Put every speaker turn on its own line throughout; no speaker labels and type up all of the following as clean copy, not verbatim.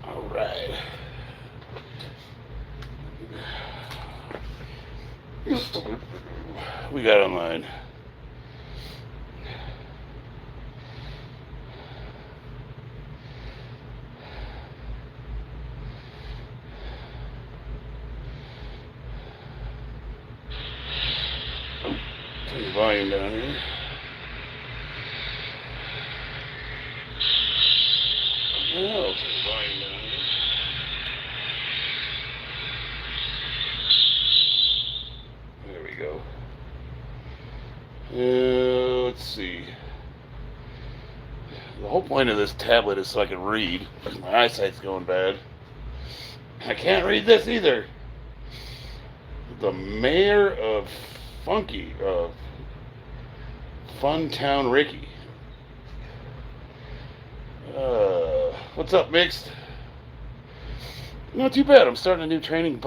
All right. We got online. Turn the volume down here. Oh, turn the volume down here. There we go. Let's see. The whole point of this tablet is so I can read, because my eyesight's going bad. I can't read this either. The mayor of Funky, Funtown Ricky. What's up, Mixed? Not too bad. I'm starting a new training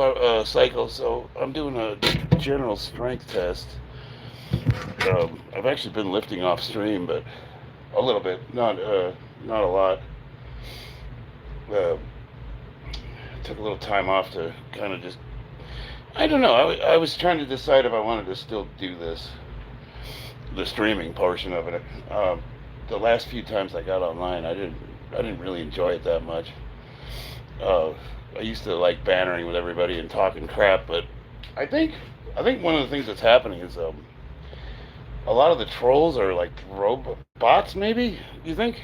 cycle, so I'm doing a general strength test. I've actually been lifting off stream, but a little bit, not a lot. Took a little time off to kind of just, I don't know. I was trying to decide if I wanted to still do the streaming portion of it. The last few times I got online, I didn't really enjoy it that much. I used to like bantering with everybody and talking crap, but I think one of the things that's happening is a lot of the trolls are like robots, maybe, you think?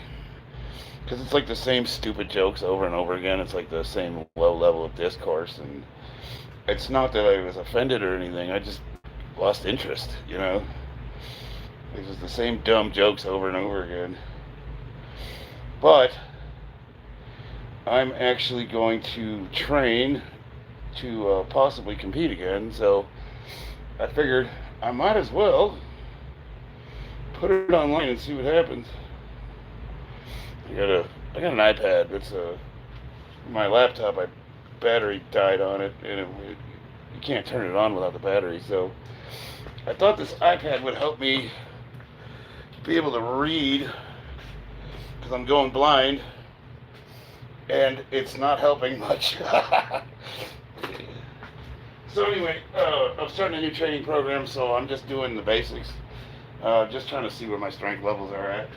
Because it's like the same stupid jokes over and over again. It's like the same low level of discourse, and it's not that I was offended or anything. I just lost interest, you know? It's just the same dumb jokes over and over again. But I'm actually going to train to possibly compete again, so I figured I might as well put it online and see what happens. I got an iPad. It's my laptop. My battery died on it, and you can't turn it on without the battery. So I thought this iPad would help me be able to read, because I'm going blind, and it's not helping much. So anyway, I'm starting a new training program, so I'm just doing the basics. Just trying to see where my strength levels are at.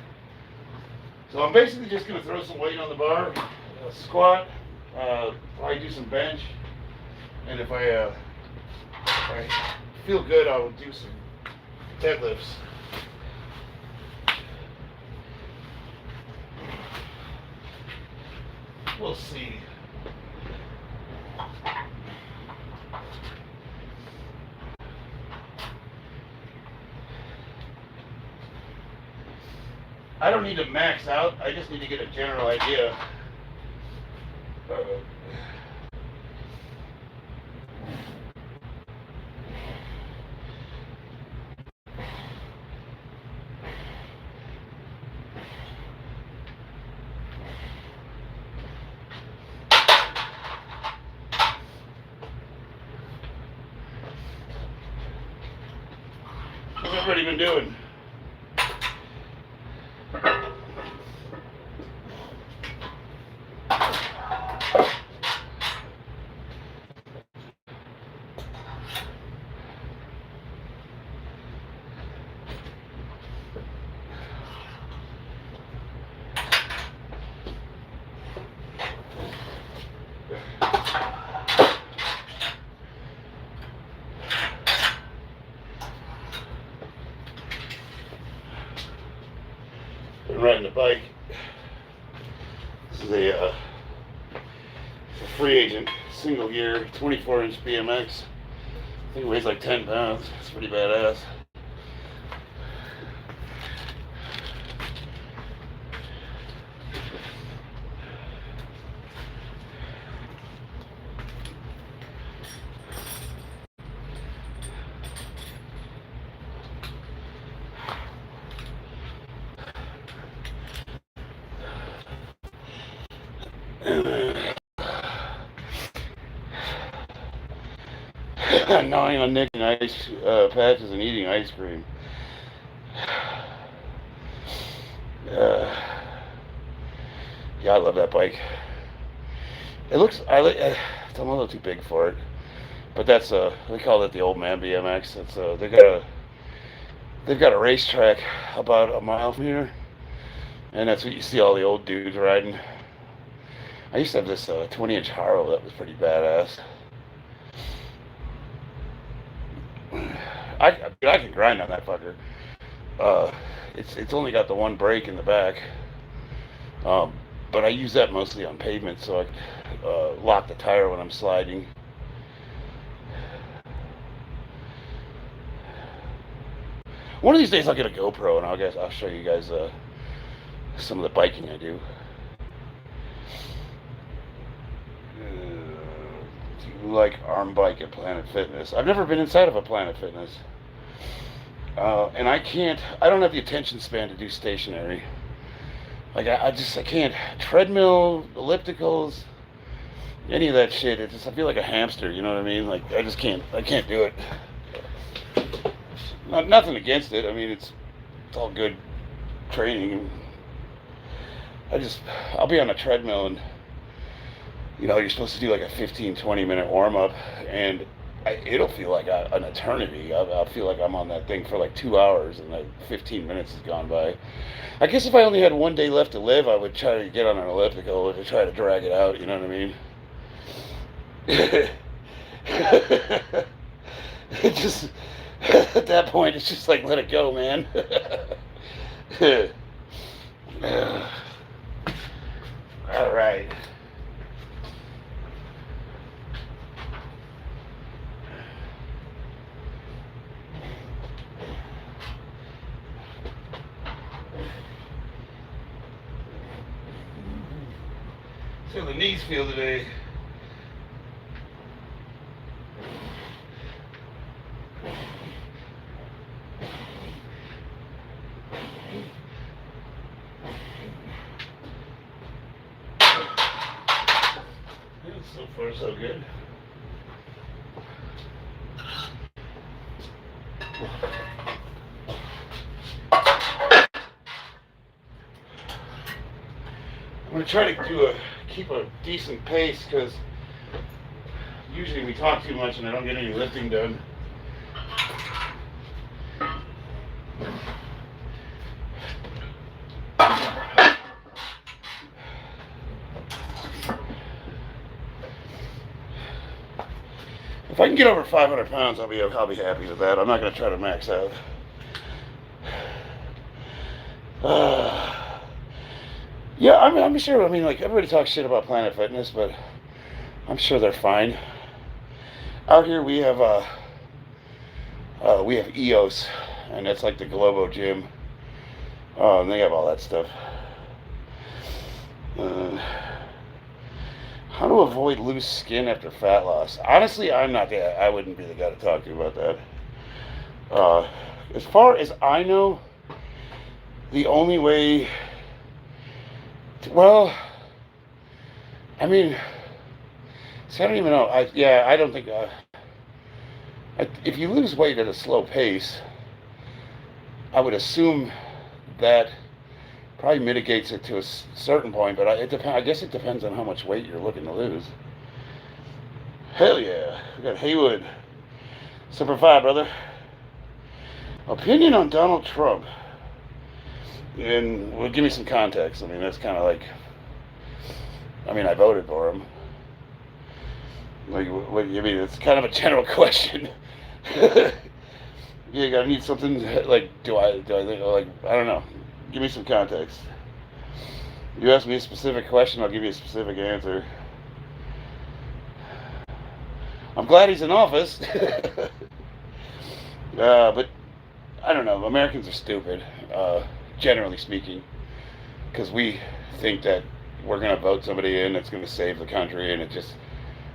So I'm basically just going to throw some weight on the bar, squat, probably do some bench, and if I feel good, I'll do some deadlifts. We'll see. I don't need to max out. I just need to get a general idea. What's everybody been doing? Been riding a bike. This is a free agent, single gear, 24-inch BMX. I think it weighs like 10 pounds. It's pretty badass. Gnawing on nicking ice patches and eating ice cream. Yeah, I love that bike. It looks, I'm a little too big for it, but that's they call it the old man BMX. It's they've got a racetrack about a mile from here, and that's what you see all the old dudes riding. I used to have this 20-inch Haro that was pretty badass. I can grind on that fucker. Uh, it's only got the one brake in the back, but I use that mostly on pavement, so I lock the tire when I'm sliding. One of these days I'll get a GoPro and I'll show you guys some of the biking I do. Do you like arm bike at Planet Fitness? I've never been inside of a Planet Fitness. And I don't have the attention span to do stationary. Like, I can't. Treadmill, ellipticals, any of that shit. I feel like a hamster, you know what I mean? Like, I can't do it. Nothing against it. I mean, it's all good training. I'll be on a treadmill and, you're supposed to do like a 15, 20-minute warm-up, and it'll feel like an eternity. I'll feel like I'm on that thing for like 2 hours, and like 15 minutes has gone by. I guess if I only had one day left to live, I would try to get on an elliptical to try to drag it out, you know what I mean? It just, at that point, it's just like, let it go, man. All right. See how the knees feel today. So far, so good. I'm going to try to keep a decent pace, because usually we talk too much and I don't get any lifting done. If I can get over 500 pounds, I'll be happy with that. I'm not going to try to max out. Yeah, I'm sure. I mean, like, everybody talks shit about Planet Fitness, but I'm sure they're fine. Out here we have EOS, and that's like the Globo gym. And they have all that stuff. How to avoid loose skin after fat loss? Honestly, I wouldn't be the guy to talk to about that. As far as I know, the only way I mean, see, I don't even know. I don't think. If you lose weight at a slow pace, I would assume that probably mitigates it to a certain point. But I guess it depends on how much weight you're looking to lose. Hell yeah, we got Haywood. Semper Fi, brother. Opinion on Donald Trump. And well, give me some context. I mean, that's kind of like, I voted for him. Like, what you mean? It's kind of a general question. You gotta need something like, do I think, like, I don't know. Give me some context. You ask me a specific question, I'll give you a specific answer. I'm glad he's in office. But I don't know. Americans are stupid. Generally speaking, because we think that we're going to vote somebody in that's going to save the country, and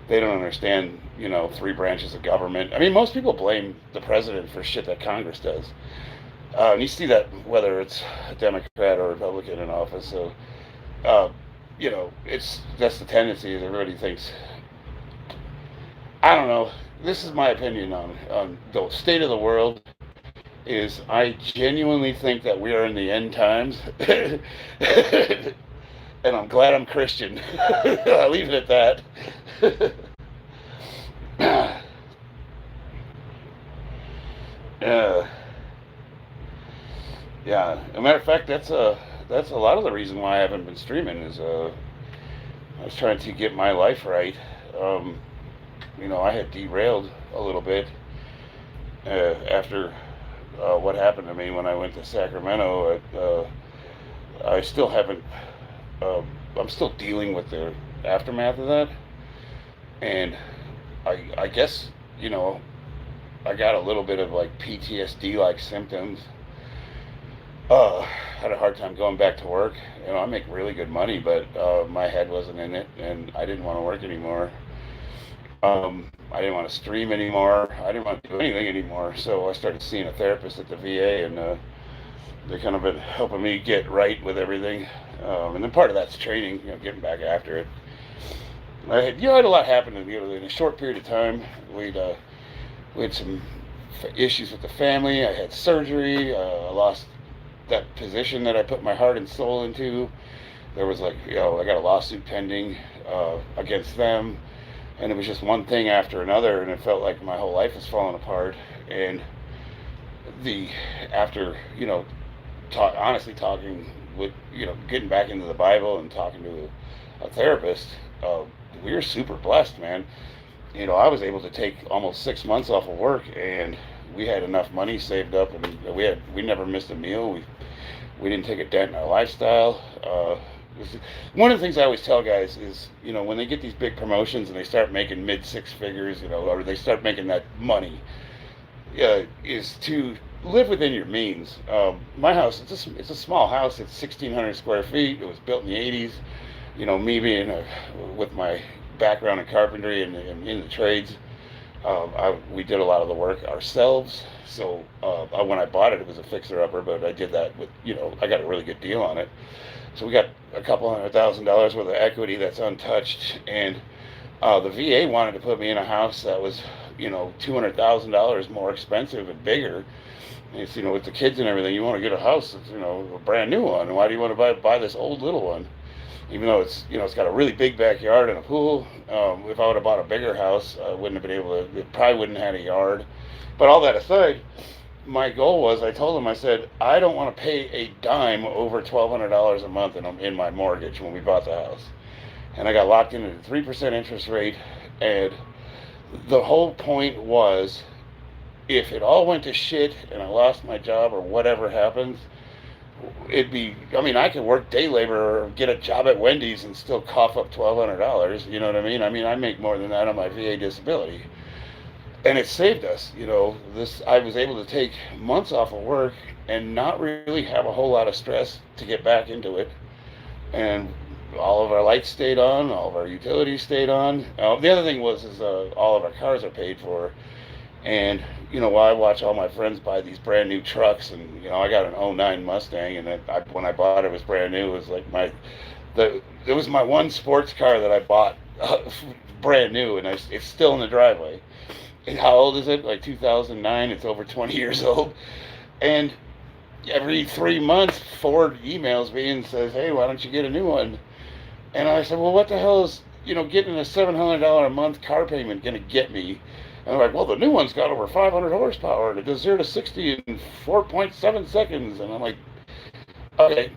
they don't understand, 3 branches of government. I mean, most people blame the president for shit that Congress does. And you see that whether it's a Democrat or a Republican in office. So, that's the tendency is everybody thinks, I don't know, this is my opinion on the state of the world. I genuinely think that we are in the end times. and I'm glad I'm Christian. I'll leave it at that. uh, yeah. As a matter of fact, that's a lot of the reason why I haven't been streaming is I was trying to get my life right. Um, I had derailed a little bit after what happened to me when I went to Sacramento. I still haven't. Uh, I'm still dealing with the aftermath of that, and I guess I got a little bit of like PTSD like symptoms. Had a hard time going back to work. I make really good money, but my head wasn't in it, and I didn't want to work anymore. I didn't want to stream anymore. I didn't want to do anything anymore. So I started seeing a therapist at the VA, and they kind of been helping me get right with everything. And then part of that's training, getting back after it. I had a lot happen in a short period of time. We had some issues with the family. I had surgery. I lost that position that I put my heart and soul into. There was I got a lawsuit pending against them, and it was just one thing after another, and it felt like my whole life was falling apart. And after honestly talking with getting back into the Bible and talking to a therapist, we were super blessed, man. I was able to take almost 6 months off of work, and we had enough money saved up, and we never missed a meal. We didn't take a dent in our lifestyle. One of the things I always tell guys is, when they get these big promotions and they start making mid six figures, or they start making that money, is to live within your means. My house, it's a small house. It's 1,600 square feet. It was built in the 80s. Me being with my background in carpentry and in the trades, we did a lot of the work ourselves. So when I bought it, it was a fixer-upper, but I did that with, I got a really good deal on it. So we got a couple $100,000 worth of equity that's untouched, and the VA wanted to put me in a house that was, $200,000 more expensive and bigger. And it's, with the kids and everything, you want to get a house that's, a brand new one. Why do you want to buy this old little one? Even though it's got a really big backyard and a pool. If I would have bought a bigger house, I wouldn't have been able to. It probably wouldn't have had a yard. But all that aside, my goal was, I told him, I said, I don't want to pay a dime over $1,200 a month in my mortgage when we bought the house. And I got locked into the 3% interest rate. And the whole point was, if it all went to shit and I lost my job or whatever happens, I could work day labor or get a job at Wendy's and still cough up $1,200. You know what I mean? I make more than that on my VA disability. And it saved us. I was able to take months off of work and not really have a whole lot of stress to get back into it. And all of our lights stayed on, all of our utilities stayed on. The other thing was all of our cars are paid for. And while I watch all my friends buy these brand new trucks, and I got an '09 Mustang, and when I bought it, it was brand new. It was like it was my one sports car that I bought brand new, and it's still in the driveway. And how old is it? Like 2009. It's over 20 years old. And every 3 months, Ford emails me and says, "Hey, why don't you get a new one?" And I said, "Well, what the hell is getting a $700 a month car payment going to get me?" And they're like, "Well, the new one's got over 500 horsepower, and it does 0 to 60 in 4.7 seconds." And I'm like, okay.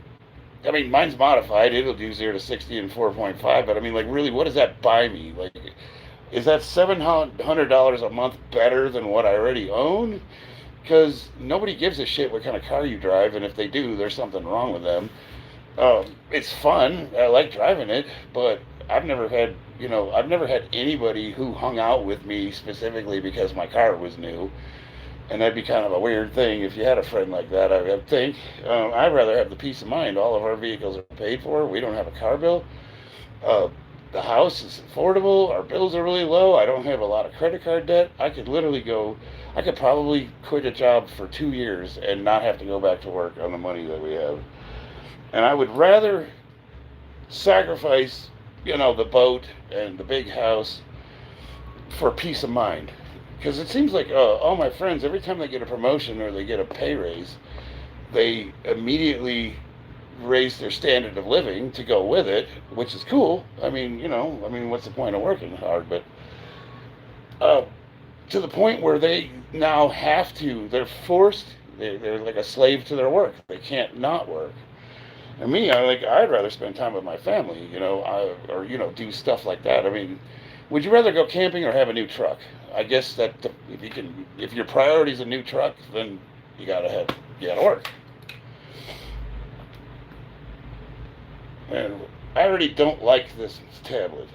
Mine's modified. It'll do 0 to 60 in 4.5. But really, what does that buy me? Is that $700 a month better than what I already own? Because nobody gives a shit what kind of car you drive, and if they do, there's something wrong with them. It's fun. I like driving it, but I've never had anybody who hung out with me specifically because my car was new. And that'd be kind of a weird thing if you had a friend like that, I would think. I'd rather have the peace of mind. All of our vehicles are paid for. We don't have a car bill. The house is affordable. Our bills are really low. I don't have a lot of credit card debt. I could probably quit a job for 2 years and not have to go back to work on the money that we have. And I would rather sacrifice, the boat and the big house for peace of mind. Because it seems like all my friends, every time they get a promotion or they get a pay raise, they immediately raise their standard of living to go with it, which is cool. I mean, what's the point of working hard? But uh, to the point where they now have to, they're forced, they're like a slave to their work. They can't not work. And me, I'd rather spend time with my family, or do stuff like that. I mean, would you rather go camping or have a new truck? I guess that if your priority is a new truck, then you gotta work. And I already don't like this tablet.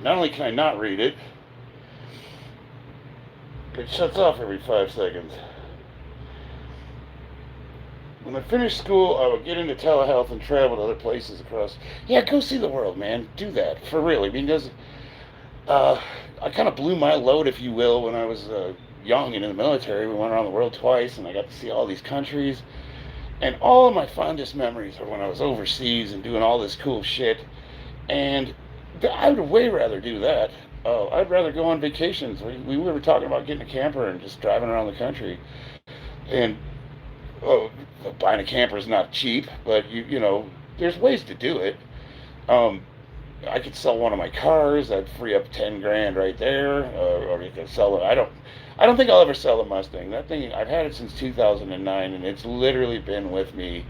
Not only can I not read it, it shuts off every 5 seconds. When I finished school, I would get into telehealth and travel to other places across. Yeah, go see the world, man. Do that for real. I mean, I kind of blew my load, if you will, when I was young and in the military. We went around the world twice, and I got to see all these countries. And all of my fondest memories are when I was overseas and doing all this cool shit. And I would way rather do that. I'd rather go on vacations. We were talking about getting a camper and just driving around the country. And buying a camper is not cheap, but there's ways to do it. I could sell one of my cars. I'd free up 10 grand right there. Or you could sell it. I don't think I'll ever sell a Mustang. That thing, I've had it since 2009, and it's literally been with me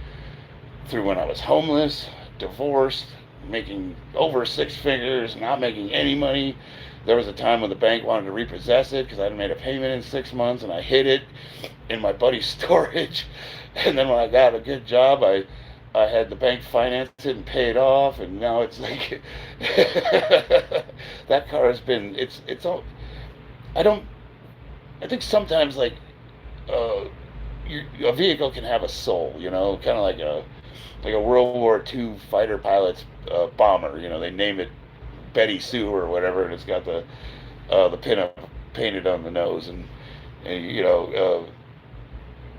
through when I was homeless, divorced, making over 6 figures, not making any money. There was a time when the bank wanted to repossess it because I hadn't made a payment in 6 months, and I hid it in my buddy's storage. And then when I got a good job, I had the bank finance it and pay it off, and now it's like that car has been. It's all. I think sometimes a vehicle can have a soul, kind of like a World War II fighter pilot's bomber. They name it Betty Sue or whatever, and it's got the pinup painted on the nose, and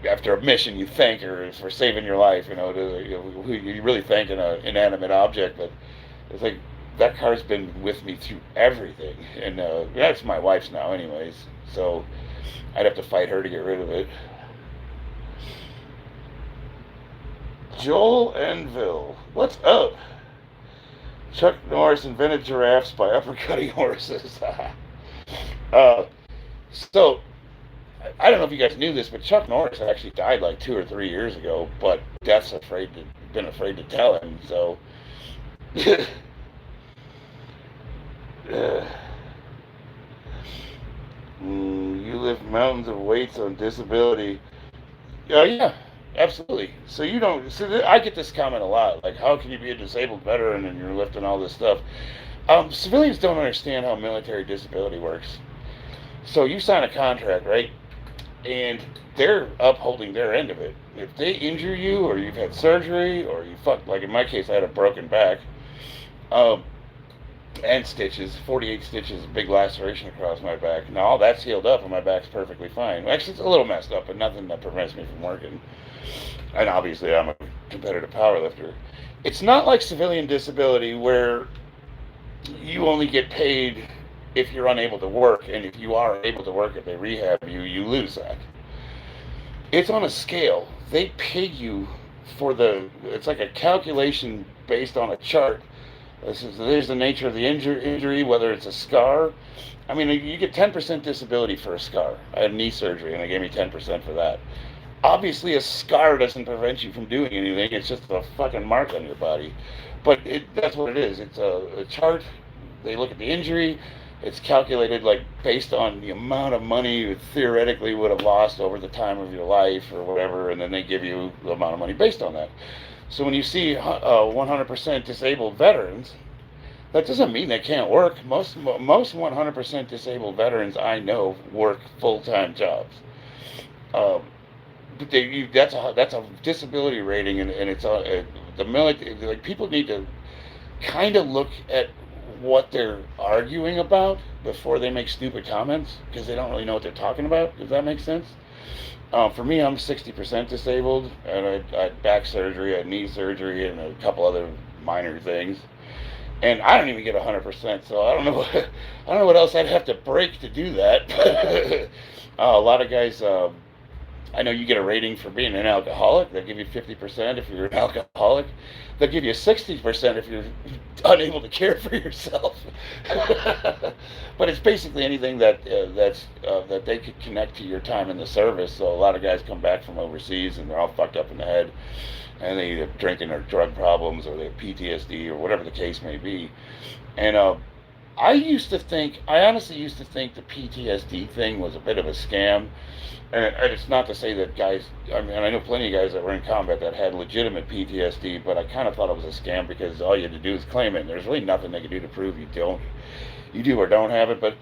after a mission you thank her for saving your life. You really thank an inanimate object, but it's like that car's been with me through everything, and that's my wife's now, anyways. So I'd have to fight her to get rid of it. Joel Enville, what's up? Chuck Norris invented giraffes by uppercutting horses. So, I don't know if you guys knew this, but Chuck Norris actually died like 2 or 3 years ago, but Death's been afraid to tell him, so. You lift mountains of weights on disability. Yeah, absolutely. So you don't. So I get this comment a lot. Like, how can you be a disabled veteran and you're lifting all this stuff? Civilians don't understand how military disability works. So you sign a contract, right? And they're upholding their end of it. If they injure you, or you've had surgery, or like in my case, I had a broken back, and stitches, 48 stitches, big laceration across my back. Now all that's healed up and my back's perfectly fine. Actually, it's a little messed up, but nothing that prevents me from working. And obviously I'm a competitive powerlifter. It's not like civilian disability where you only get paid if you're unable to work, and if you are able to work, if they rehab you, you lose that. It's on a scale. They pay you for it's like a calculation based on a chart. There's the nature of the injury, whether it's a scar. I mean, you get 10% disability for a scar. I had knee surgery, and they gave me 10% for that. Obviously, a scar doesn't prevent you from doing anything. It's just a fucking mark on your body. But that's what it is. It's a chart. They look at the injury. It's calculated based on the amount of money you theoretically would have lost over the time of your life or whatever, and then they give you the amount of money based on that. So when you see 100% disabled veterans, that doesn't mean they can't work. Most 100% disabled veterans I know work full-time jobs. But that's a disability rating, and it's the military. People need to kind of look at what they're arguing about before they make stupid comments, because they don't really know what they're talking about. Does that make sense? For me, I'm 60% disabled, and I had back surgery, I had knee surgery, and a couple other minor things. And I don't even get 100%, so I don't know what else I'd have to break to do that. A lot of guys I know you get a rating for being an alcoholic. They'll give you 50% if you're an alcoholic. They'll give you 60% if you're unable to care for yourself. But it's basically anything that they could connect to your time in the service. So a lot of guys come back from overseas and they're all fucked up in the head, and they either have drinking or drug problems, or they have PTSD, or whatever the case may be. And I honestly used to think the PTSD thing was a bit of a scam. And it's not to say that guys, I mean, I know plenty of guys that were in combat that had legitimate PTSD, but I kind of thought it was a scam because all you had to do is claim it. And there's really nothing they could do to prove you do or don't have it. But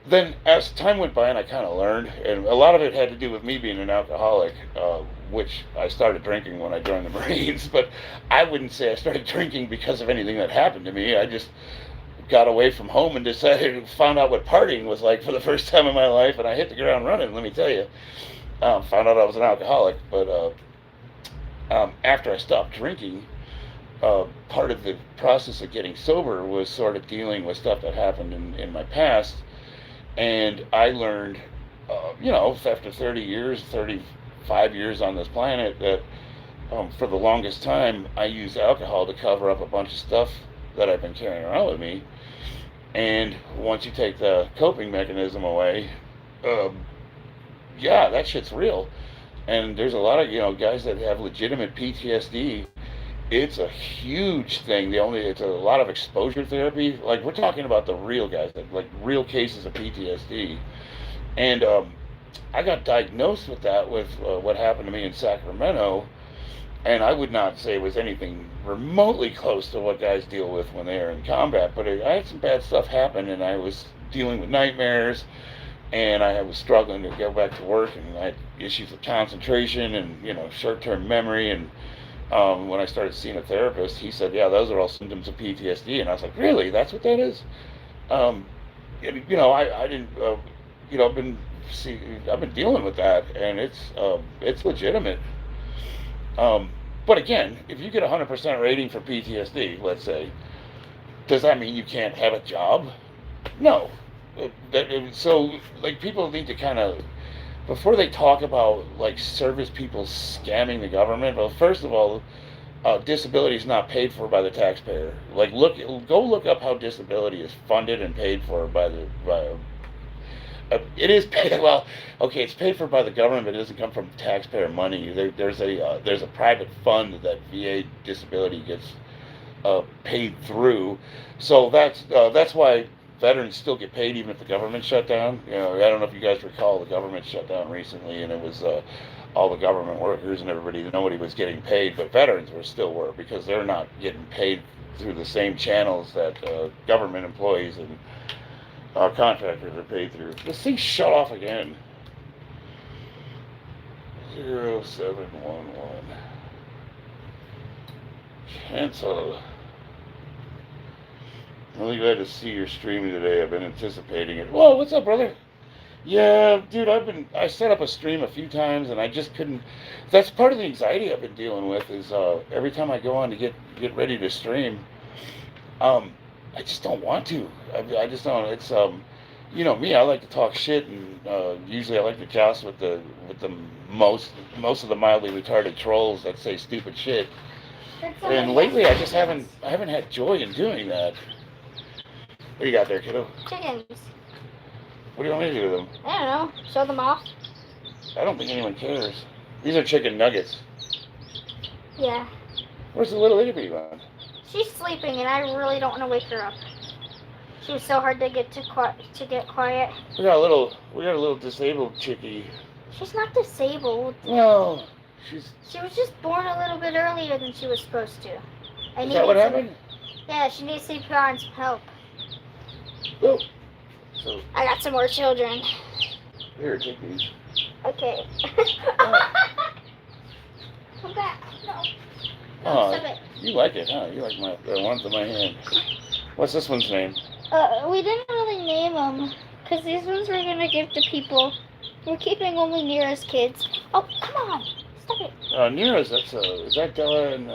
then as time went by and I kind of learned, and a lot of it had to do with me being an alcoholic, which I started drinking when I joined the Marines. But I wouldn't say I started drinking because of anything that happened to me. I just got away from home and found out what partying was like for the first time in my life, and I hit the ground running, let me tell you. Found out I was an alcoholic, but after I stopped drinking, part of the process of getting sober was sort of dealing with stuff that happened in my past, and I learned, after 35 years on this planet, that for the longest time, I used alcohol to cover up a bunch of stuff that I've been carrying around with me. And once you take the coping mechanism away, that shit's real. And there's a lot of guys that have legitimate PTSD. It's a huge thing. It's a lot of exposure therapy. Like, we're talking about the real guys, like real cases of PTSD. And I got diagnosed with that with what happened to me in Sacramento. And I would not say it was anything remotely close to what guys deal with when they are in combat, but I had some bad stuff happen, and I was dealing with nightmares, and I was struggling to go back to work, and I had issues with concentration and short-term memory. And when I started seeing a therapist, he said, "Yeah, those are all symptoms of PTSD." And I was like, "Really? That's what that is?" I didn't. I've been dealing with that, and it's legitimate. But again, if you get a 100% rating for PTSD, let's say, does that mean you can't have a job? No. So, like, people need to kind of, before they talk about, like, service people scamming the government, well, first of all, disability is not paid for by the taxpayer. Like, go look up how disability is funded and paid for by it is paid. Well, okay, it's paid for by the government, but it doesn't come from taxpayer money. There's a private fund that VA disability gets paid through. So that's why veterans still get paid even if the government shut down. I don't know if you guys recall, the government shut down recently, and it was all the government workers and everybody. Nobody was getting paid, but veterans were because they're not getting paid through the same channels that government employees and contractors are paid through. This thing shut off again. 0711. Cancel. Really glad to see your streaming today. I've been anticipating it. Whoa, what's up, brother? Yeah, dude, I set up a stream a few times and I just couldn't. That's part of the anxiety I've been dealing with is every time I go on to get ready to stream, I just don't want to. I just don't. It's me. I like to talk shit, and usually I like to joust with the most of the mildly retarded trolls that say stupid shit. And lately, I just haven't had joy in doing that. What do you got there, kiddo?
Chickens.
What do you want me to do with them?
I don't know. Show them off.
I don't think anyone cares. These are chicken nuggets.
Yeah.
Where's the little itty bitty one?
She's sleeping, and I really don't want to wake her up. She was so hard to get quiet.
We got a little disabled chickie.
She's not disabled.
No,
she was just born a little bit earlier than she was supposed to.
Is that what happened?
Yeah, she needs CPR and some help.
Oh. So
I got some more children.
Here, take these.
Okay. Come back. No.
Oh, you like it, huh? You like the ones in my hand. What's this one's name?
We didn't really name them, because these ones we're going to give to people. We're keeping only Nira's kids. Oh, come on. Stop it.
Nira's, is that Della and,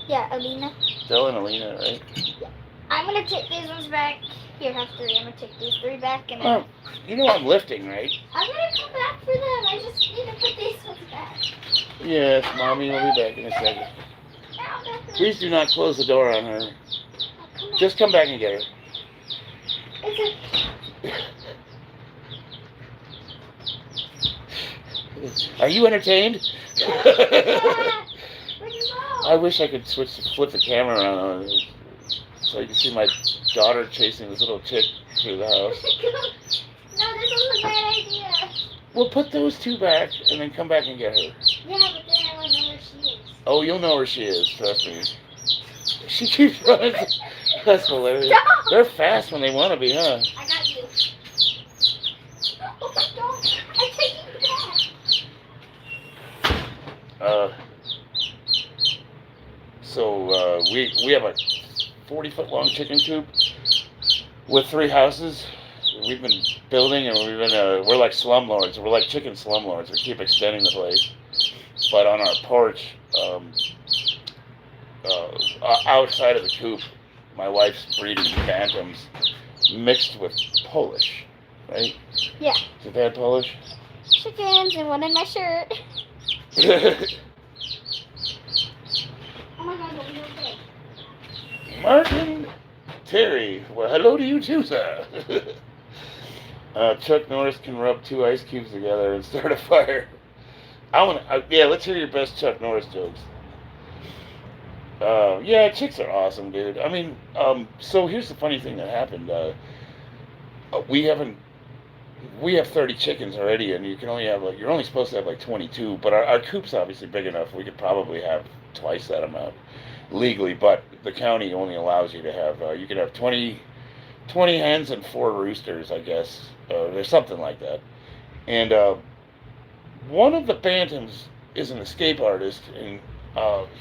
yeah, Alina.
Della and Alina, right?
Yeah. I'm going to take these ones back. Here, have 3. I'm gonna take these 3 back and then...
Oh, you know I'm lifting, right?
I'm gonna come back for them. I just need to put these ones back.
Yes, Mommy will be back in a second. Please do not close the door on her. Just come back and get her. Are you entertained? I wish I could flip the camera around so you can see my daughter chasing this little chick through the house.
No, this was a bad idea.
Well, put those 2 back and then come back and get her.
Yeah, but then I won't know where she is.
Oh, you'll know where she is, trust me. She keeps running. That's hilarious.
No.
They're fast when they want to be, huh?
I got you. Oh my God, I'm taking you back.
So we have a 40-foot long chicken coop with 3 houses. We've been building, and we're like slumlords. We're like chicken slumlords. We keep extending the place. But on our porch, outside of the coop, my wife's breeding bantams mixed with Polish, right?
Yeah.
Is that Polish?
Chickens and one in my shirt. Oh my God, are you okay?
Martin Terry. Well, hello to you too, sir. Chuck Norris can rub 2 ice cubes together and start a fire. Yeah, let's hear your best Chuck Norris jokes. Yeah, chicks are awesome, dude. I mean, so here's the funny thing that happened. We have 30 chickens already, and you can only have you're only supposed to have like 22. But our coop's obviously big enough. We could probably have twice that amount legally, but the county only allows you to have you can have 20 hens and 4 roosters, I guess. There's something like that. And one of the bantams is an escape artist, and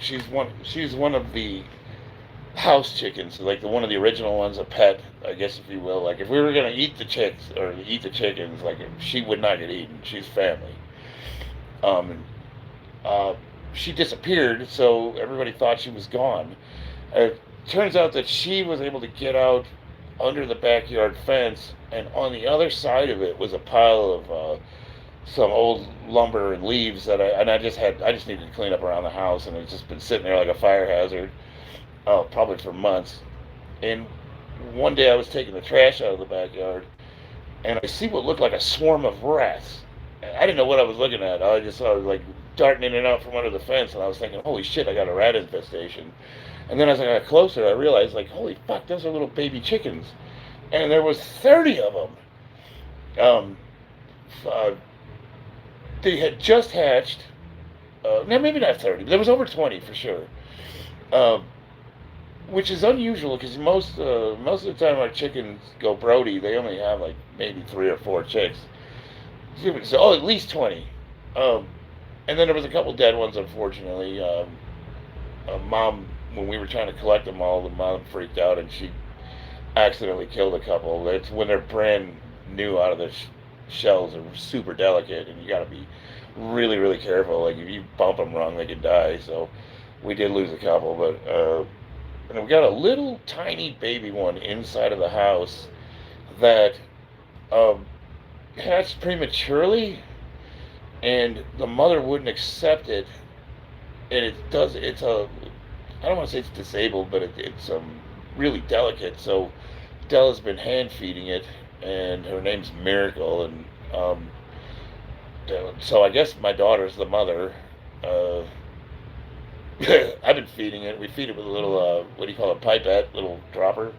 she's one of the house chickens, like one of the original ones, a pet, I guess, if you will. Like if we were gonna eat the chicks or eat the chickens, like she would not get eaten. She's family. She disappeared, so everybody thought she was gone. It turns out that she was able to get out under the backyard fence, and on the other side of it was a pile of some old lumber and leaves that I just needed to clean up around the house, and it's just been sitting there like a fire hazard, probably for months. And one day I was taking the trash out of the backyard, and I see what looked like a swarm of rats. I didn't know what I was looking at. I just saw like darting in and out from under the fence, and I was thinking, holy shit, I got a rat infestation. And then as I got closer, I realized, like, holy fuck, those are little baby chickens. And there was 30 of them. They had just hatched. No, maybe not 30. There was over 20 for sure. Which is unusual because most of the time our chickens go Brody, they only have like maybe 3 or 4 chicks. So, at least 20. And then there was a couple dead ones, unfortunately. Mom, when we were trying to collect them all, the mom freaked out and she accidentally killed a couple. It's when they're brand new out of the shells, are super delicate, and you got to be really, really careful. Like if you bump them wrong, they could die. So we did lose a couple, but and we got a little tiny baby one inside of the house that hatched prematurely, and the mother wouldn't accept it. And it's I don't want to say it's disabled, but it's really delicate. So Della's been hand feeding it, and her name's Miracle, and so I guess my daughter's the mother. I've been feeding it. We feed it with a little, what do you call it, pipette, little dropper.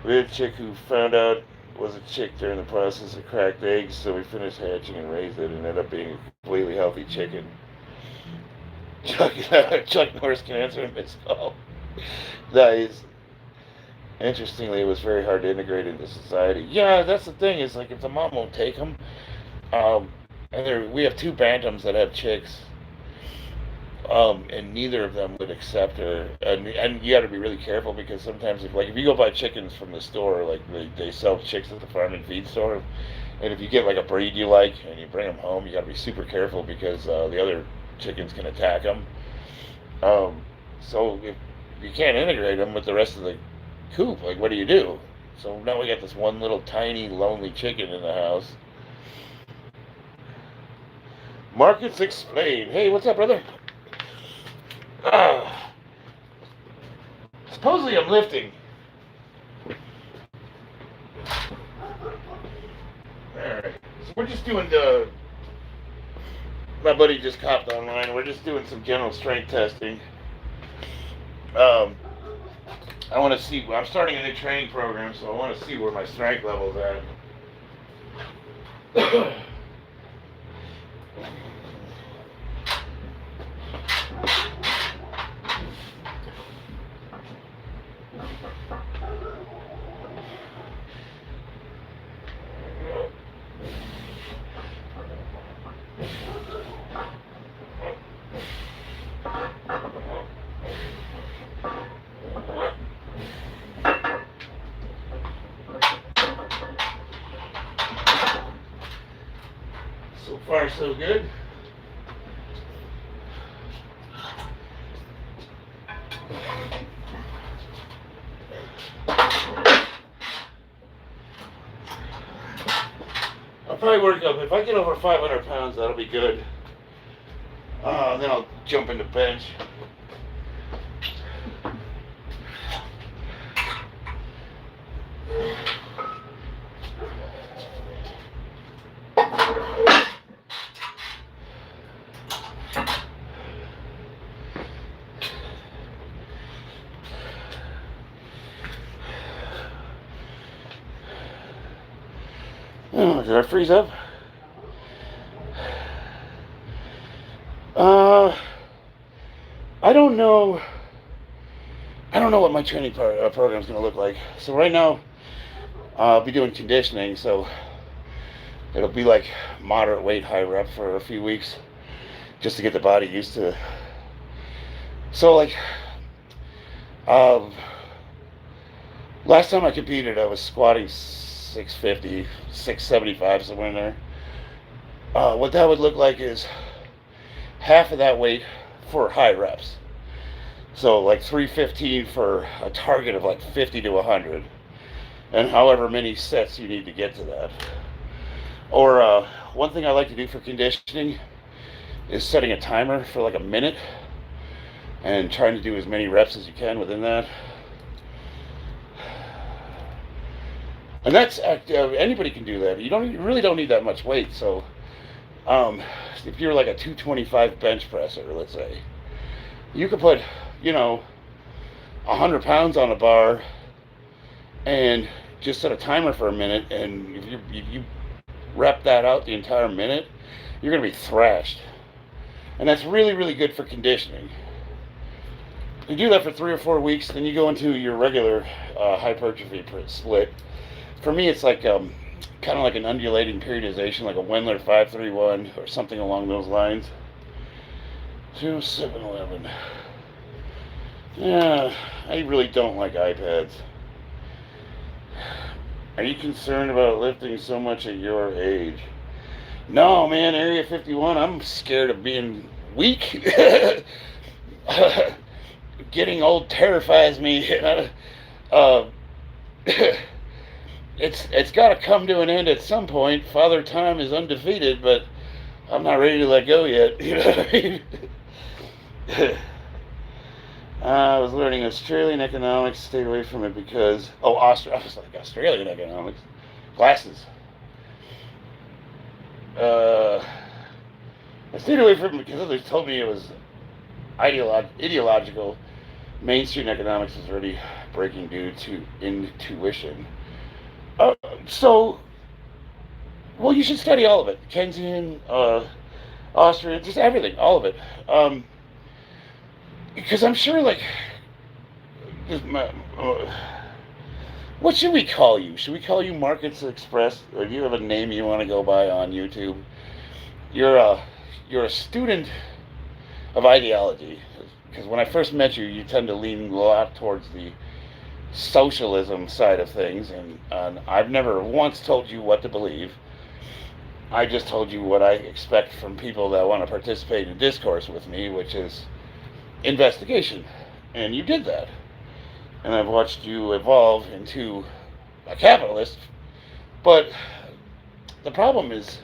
We had a chick who found out was a chick during the process of cracked eggs, so we finished hatching and raised it, and ended up being a completely healthy chicken. Chuck Norris can answer a missed call. Nice. Interestingly, it was very hard to integrate into society. Yeah, that's the thing, is like if the mom won't take them, and we have 2 bantams that have chicks, and neither of them would accept her. And you got to be really careful, because sometimes if you go buy chickens from the store, like they sell chicks at the farm and feed store, and if you get like a breed you like and you bring them home, you got to be super careful, because the other chickens can attack them. So if you can't integrate them with the rest of the coop. Like, what do you do? So now we got this one little tiny lonely chicken in the house. Markets explain. Hey, what's up, brother? Supposedly I'm lifting. Alright. So we're just doing my buddy just copped online. We're just doing some general strength testing. I want to see. I'm starting a new training program, so I want to see where my strength level's at. So far, so good. I'll probably work up. If I get over 500 pounds, that'll be good. Then I'll jump into bench. Oh, did I freeze up? I don't know. I don't know what my training program is going to look like. So right now, I'll be doing conditioning. So it'll be like moderate weight, high rep for a few weeks, just to get the body used to. So like, last time I competed, I was squatting 650, 675, somewhere in there. What that would look like is half of that weight for high reps. So like 315 for a target of like 50 to 100. And however many sets you need to get to that. Or one thing I like to do for conditioning is setting a timer for like a minute and trying to do as many reps as you can within that. And that's anybody can do that. You really don't need that much weight. So if you're like a 225 bench presser, let's say, you could put 100 pounds on a bar and just set a timer for a minute, and if you rep that out the entire minute, you're going to be thrashed. And that's really, really good for conditioning. You do that for 3 or 4 weeks, then you go into your regular hypertrophy split. For me, it's like kind of like an undulating periodization, like a Wendler 531 or something along those lines. 711. Yeah, I really don't like iPads. Are you concerned about lifting so much at your age? No, man, Area 51, I'm scared of being weak. Getting old terrifies me. It's got to come to an end at some point. Father Time is undefeated, but I'm not ready to let go yet. You know what I mean? I was learning Australian economics. Stayed away from it because I was like Australian economics. Glasses. I stayed away from it because others told me it was ideological. Mainstream economics is already breaking due to intuition. Well, you should study all of it. Keynesian, Austrian, just everything, all of it. Because I'm sure, like, what should we call you? Should we call you Markets Express? Or do you have a name you want to go by on YouTube? You're a student of ideology. Because when I first met you, you tend to lean a lot towards the socialism side of things, and I've never once told you what to believe. I just told you what I expect from people that want to participate in discourse with me, which is investigation, and you did that. and I've watched you evolve into a capitalist. But the problem is,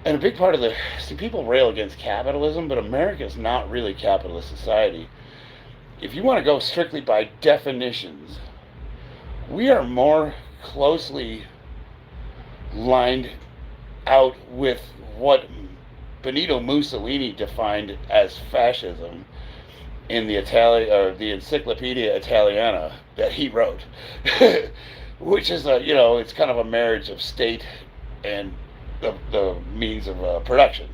and a big part of people rail against capitalism, but America is not really a capitalist society. If you want to go strictly by definitions, we are more closely lined out with what Benito Mussolini defined as fascism in the the Encyclopedia Italiana that he wrote, which is it's kind of a marriage of state and the means of production.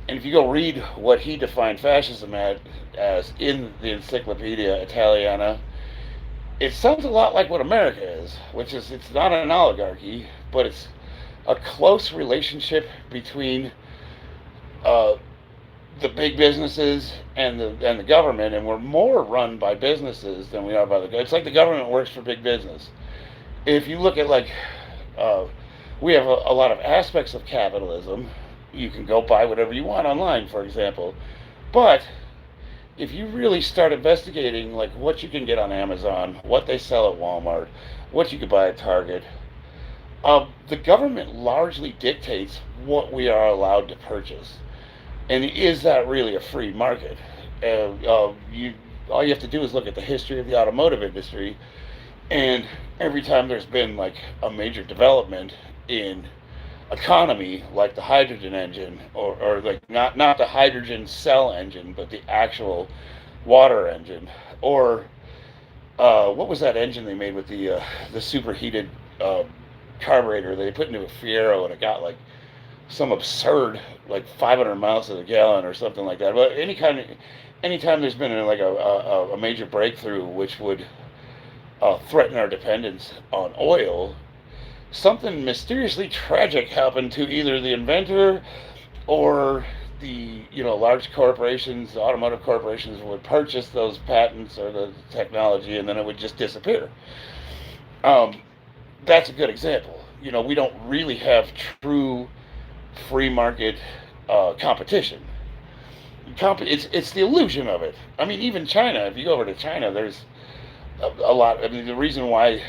And if you go read what he defined fascism as in the Encyclopedia Italiana, it sounds a lot like what America is, which is it's not an oligarchy, but it's a close relationship between the big businesses and the government, and we're more run by businesses than we are by the. It's like the government works for big business. If you look at we have a lot of aspects of capitalism. You can go buy whatever you want online, for example, but if you really start investigating what you can get on Amazon, what they sell at Walmart, what you could buy at Target, the government largely dictates what we are allowed to purchase. And is that really a free market? All you have to do is look at the history of the automotive industry, and every time there's been a major development in economy, like the hydrogen engine, or not the hydrogen cell engine, but the actual water engine, or what was that engine they made with the superheated carburetor they put into a Fiero, and it got some absurd 500 miles to the gallon or something like that. But anytime there's been a major breakthrough which would threaten our dependence on oil, something mysteriously tragic happened to either the inventor or the large corporations, automotive corporations would purchase those patents or the technology, and then it would just disappear. That's a good example. We don't really have true free market competition. It's the illusion of it. I mean, even China. If you go over to China, there's a lot. I mean, the reason why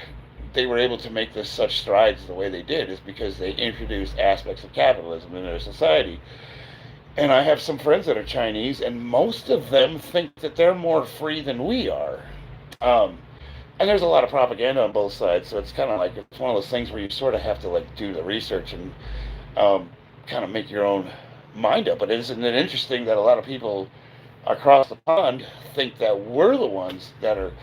they were able to make this such strides the way they did is because they introduced aspects of capitalism in their society. And I have some friends that are Chinese, and most of them think that they're more free than we are. And there's a lot of propaganda on both sides, so it's kind of it's one of those things where you sort of have to do the research and kind of make your own mind up. But isn't it interesting that a lot of people across the pond think that we're the ones that are.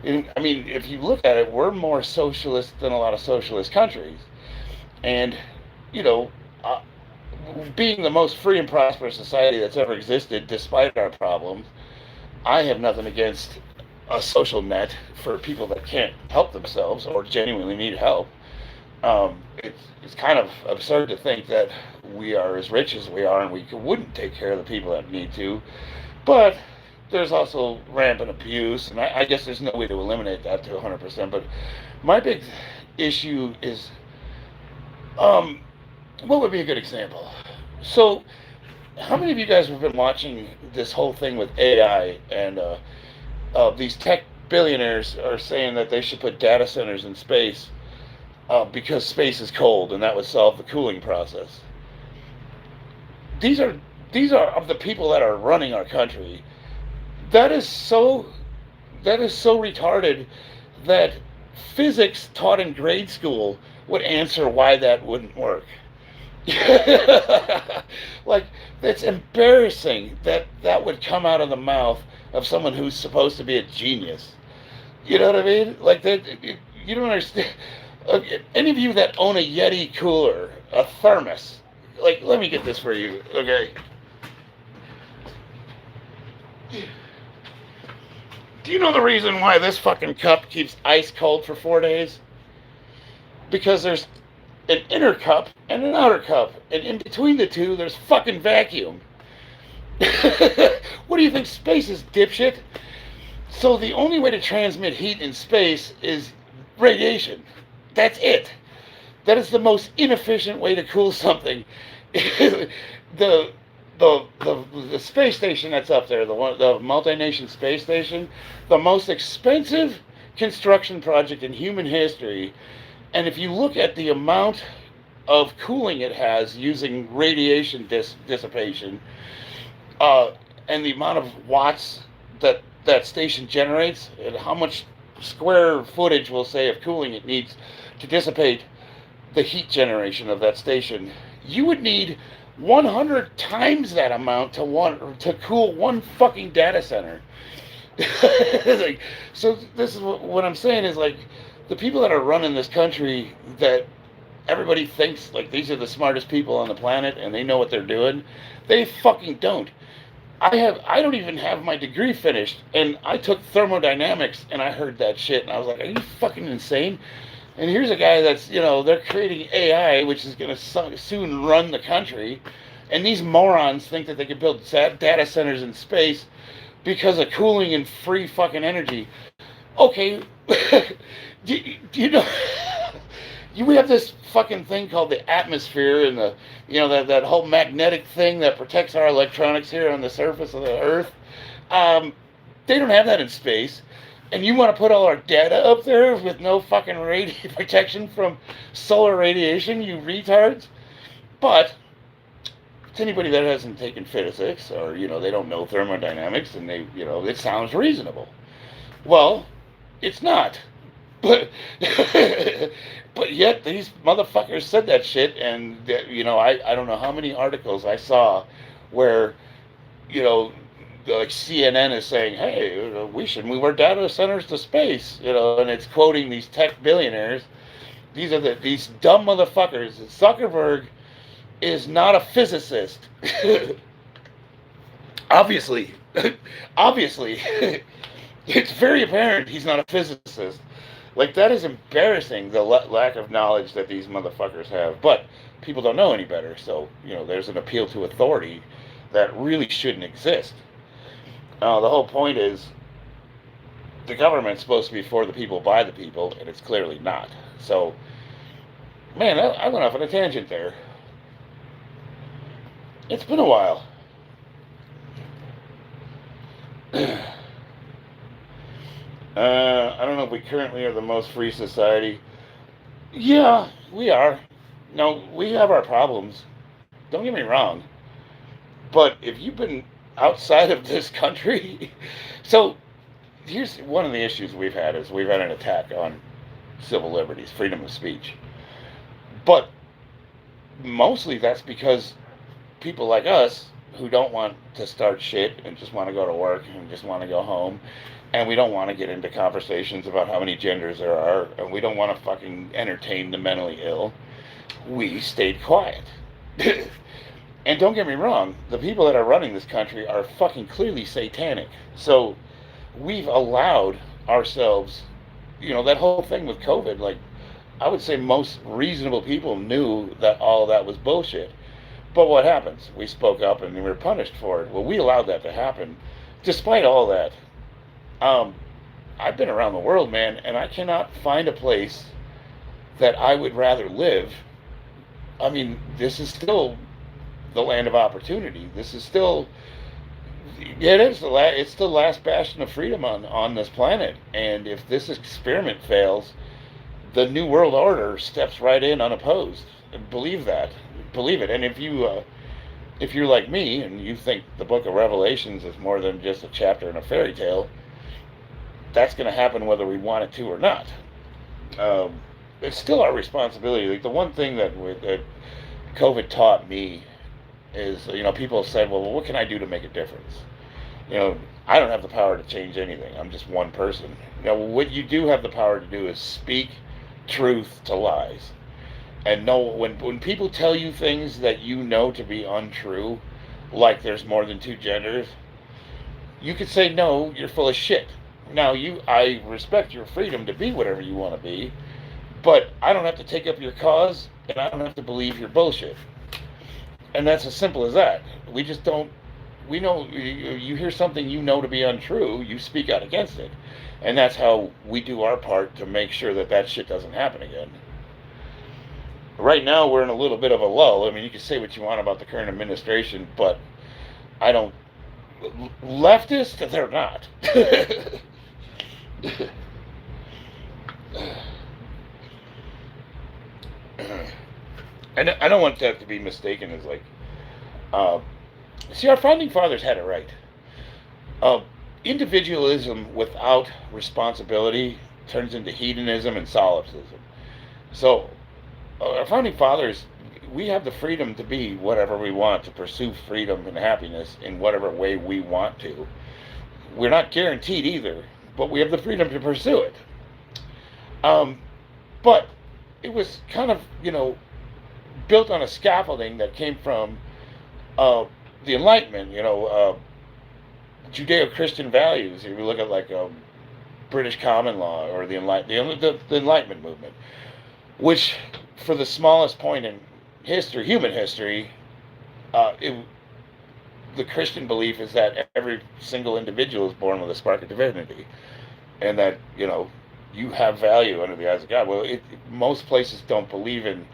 I mean, if you look at it, we're more socialist than a lot of socialist countries. And, being the most free and prosperous society that's ever existed, despite our problems, I have nothing against a social net for people that can't help themselves or genuinely need help. It's kind of absurd to think that we are as rich as we are and we wouldn't take care of the people that need to. But there's also rampant abuse, and I guess there's no way to eliminate that to 100%. But my big issue is, what would be a good example? So, how many of you guys have been watching this whole thing with AI, and these tech billionaires are saying that they should put data centers in space because space is cold, and that would solve the cooling process? These are of the people that are running our country. That is so retarded that physics taught in grade school would answer why that wouldn't work. It's embarrassing that would come out of the mouth of someone who's supposed to be a genius. You know what I mean? You don't understand. Any of you that own a Yeti cooler, a thermos, let me get this for you, okay? Do you know the reason why this fucking cup keeps ice cold for 4 days? Because there's an inner cup and an outer cup, and in between the two, there's fucking vacuum. What do you think space is, dipshit? So the only way to transmit heat in space is radiation. That's it. That is the most inefficient way to cool something. the space station that's up there, the multi-nation space station, the most expensive construction project in human history. And if you look at the amount of cooling it has using radiation dissipation, uh, and the amount of watts that that station generates, and how much square footage, we'll say, of cooling it needs to dissipate the heat generation of that station, you would need 100 times that amount to cool one fucking data center. Like, so this is what I'm saying is, like, the people that are running this country, that everybody thinks like these are the smartest people on the planet and they know what they're doing, they fucking don't. I don't even have my degree finished, and I took thermodynamics, and I heard that shit, and I was like, are you fucking insane? And here's a guy that's, they're creating AI, which is going to soon run the country, and these morons think that they can build data centers in space because of cooling and free fucking energy. Okay, do you know? We have this fucking thing called the atmosphere, and that whole magnetic thing that protects our electronics here on the surface of the Earth. They don't have that in space, and you want to put all our data up there with no fucking protection from solar radiation, you retards? But to anybody that hasn't taken physics, or they don't know thermodynamics, and it sounds reasonable. Well, it's not. But but yet these motherfuckers said that shit, and I don't know how many articles I saw where like CNN is saying, hey, we should move our data centers to space, and it's quoting these tech billionaires. These are these dumb motherfuckers. Zuckerberg is not a physicist. Obviously, it's very apparent he's not a physicist. Like, that is embarrassing, the lack of knowledge that these motherfuckers have. But people don't know any better, so, there's an appeal to authority that really shouldn't exist. The whole point is, the government's supposed to be for the people, by the people, and it's clearly not. So, man, I went off on a tangent there. It's been a while. I don't know if we currently are the most free society. Yeah, we are. No, we have our problems. Don't get me wrong. But if you've been outside of this country, so here's one of the issues we've had is we've had an attack on civil liberties, freedom of speech. But mostly that's because people like us who don't want to start shit and just want to go to work and just want to go home, and we don't want to get into conversations about how many genders there are, and we don't want to fucking entertain the mentally ill, we stayed quiet. And don't get me wrong, the people that are running this country are fucking clearly satanic. So we've allowed ourselves, that whole thing with COVID, like, I would say most reasonable people knew that all of that was bullshit. But what happens? We spoke up and we were punished for it. Well, we allowed that to happen. Despite all that, I've been around the world, man, and I cannot find a place that I would rather live. I mean, this is still the land of opportunity. This is still, it's the last bastion of freedom on this planet. And if this experiment fails, the New World Order steps right in unopposed. Believe that. Believe it. And if you're like me and you think the book of Revelations is more than just a chapter in a fairy tale, that's going to happen whether we want it to or not. It's still our responsibility. Like, the one thing that COVID taught me is, people have said, well, what can I do to make a difference? I don't have the power to change anything. I'm just one person. What you do have the power to do is speak truth to lies. And know when people tell you things that you know to be untrue, like there's more than two genders, you could say, no, you're full of shit. Now, I respect your freedom to be whatever you want to be, but I don't have to take up your cause, and I don't have to believe your bullshit. And that's as simple as that. We just don't, we know, you hear something you know to be untrue, you speak out against it. And that's how we do our part to make sure that shit doesn't happen again. Right now, we're in a little bit of a lull. I mean, you can say what you want about the current administration, but I don't leftist. They're not. I don't want that to be mistaken as like. Uh, See, our founding fathers had it right. Uh, Individualism without responsibility turns into hedonism and solipsism. So, our founding fathers, we have the freedom to be whatever we want, to pursue freedom and happiness in whatever way we want to. We're not guaranteed either, but we have the freedom to pursue it. Um, but it was kind of, built on a scaffolding that came from uh, the Enlightenment, Judeo-Christian values. If you look at like British common law or the Enlightenment movement, which for the smallest point in history, human history, it, the Christian belief is that every single individual is born with a spark of divinity, and that you have value under the eyes of God. Well, most places don't believe in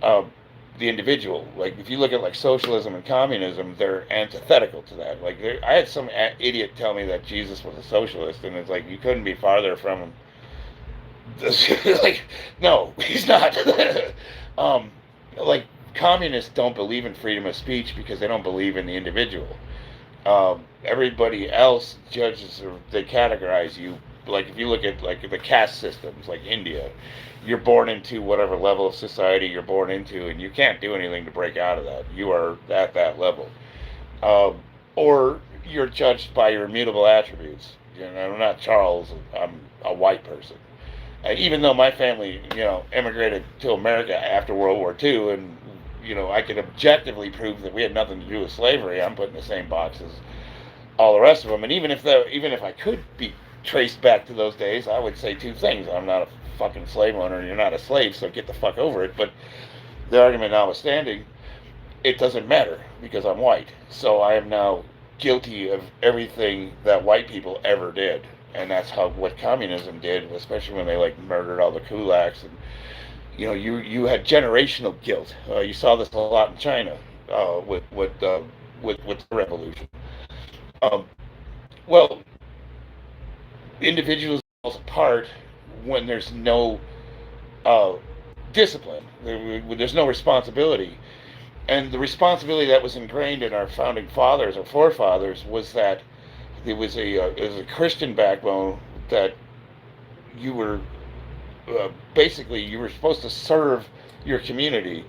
uh, the individual. Like if you look at like socialism and communism, they're antithetical to that. Like I had some idiot tell me that Jesus was a socialist, and it's like you couldn't be farther from him. Like, no, he's not. Like communists don't believe in freedom of speech because they don't believe in the individual. Everybody else judges or they categorize you. Like if you look at like the caste systems, like India, you're born into whatever level of society you're born into, and you can't do anything to break out of that. You are at that level, or you're judged by your immutable attributes. I'm not Charles. I'm a white person. Even though my family, immigrated to America after World War II, and I could objectively prove that we had nothing to do with slavery, I'm put in the same box as all the rest of them. And even if I could be traced back to those days, I would say two things: I'm not a fucking slave owner, and you're not a slave, so get the fuck over it. But the argument notwithstanding, it doesn't matter because I'm white, so I am now guilty of everything that white people ever did. And that's what communism did, especially when they like murdered all the kulaks. And you had generational guilt. You saw this a lot in China with the revolution. Um, well, individuals falls apart when there's no discipline. There's no responsibility, and the responsibility that was ingrained in our founding fathers, our forefathers, was that it was a Christian backbone that you were basically you were supposed to serve your community.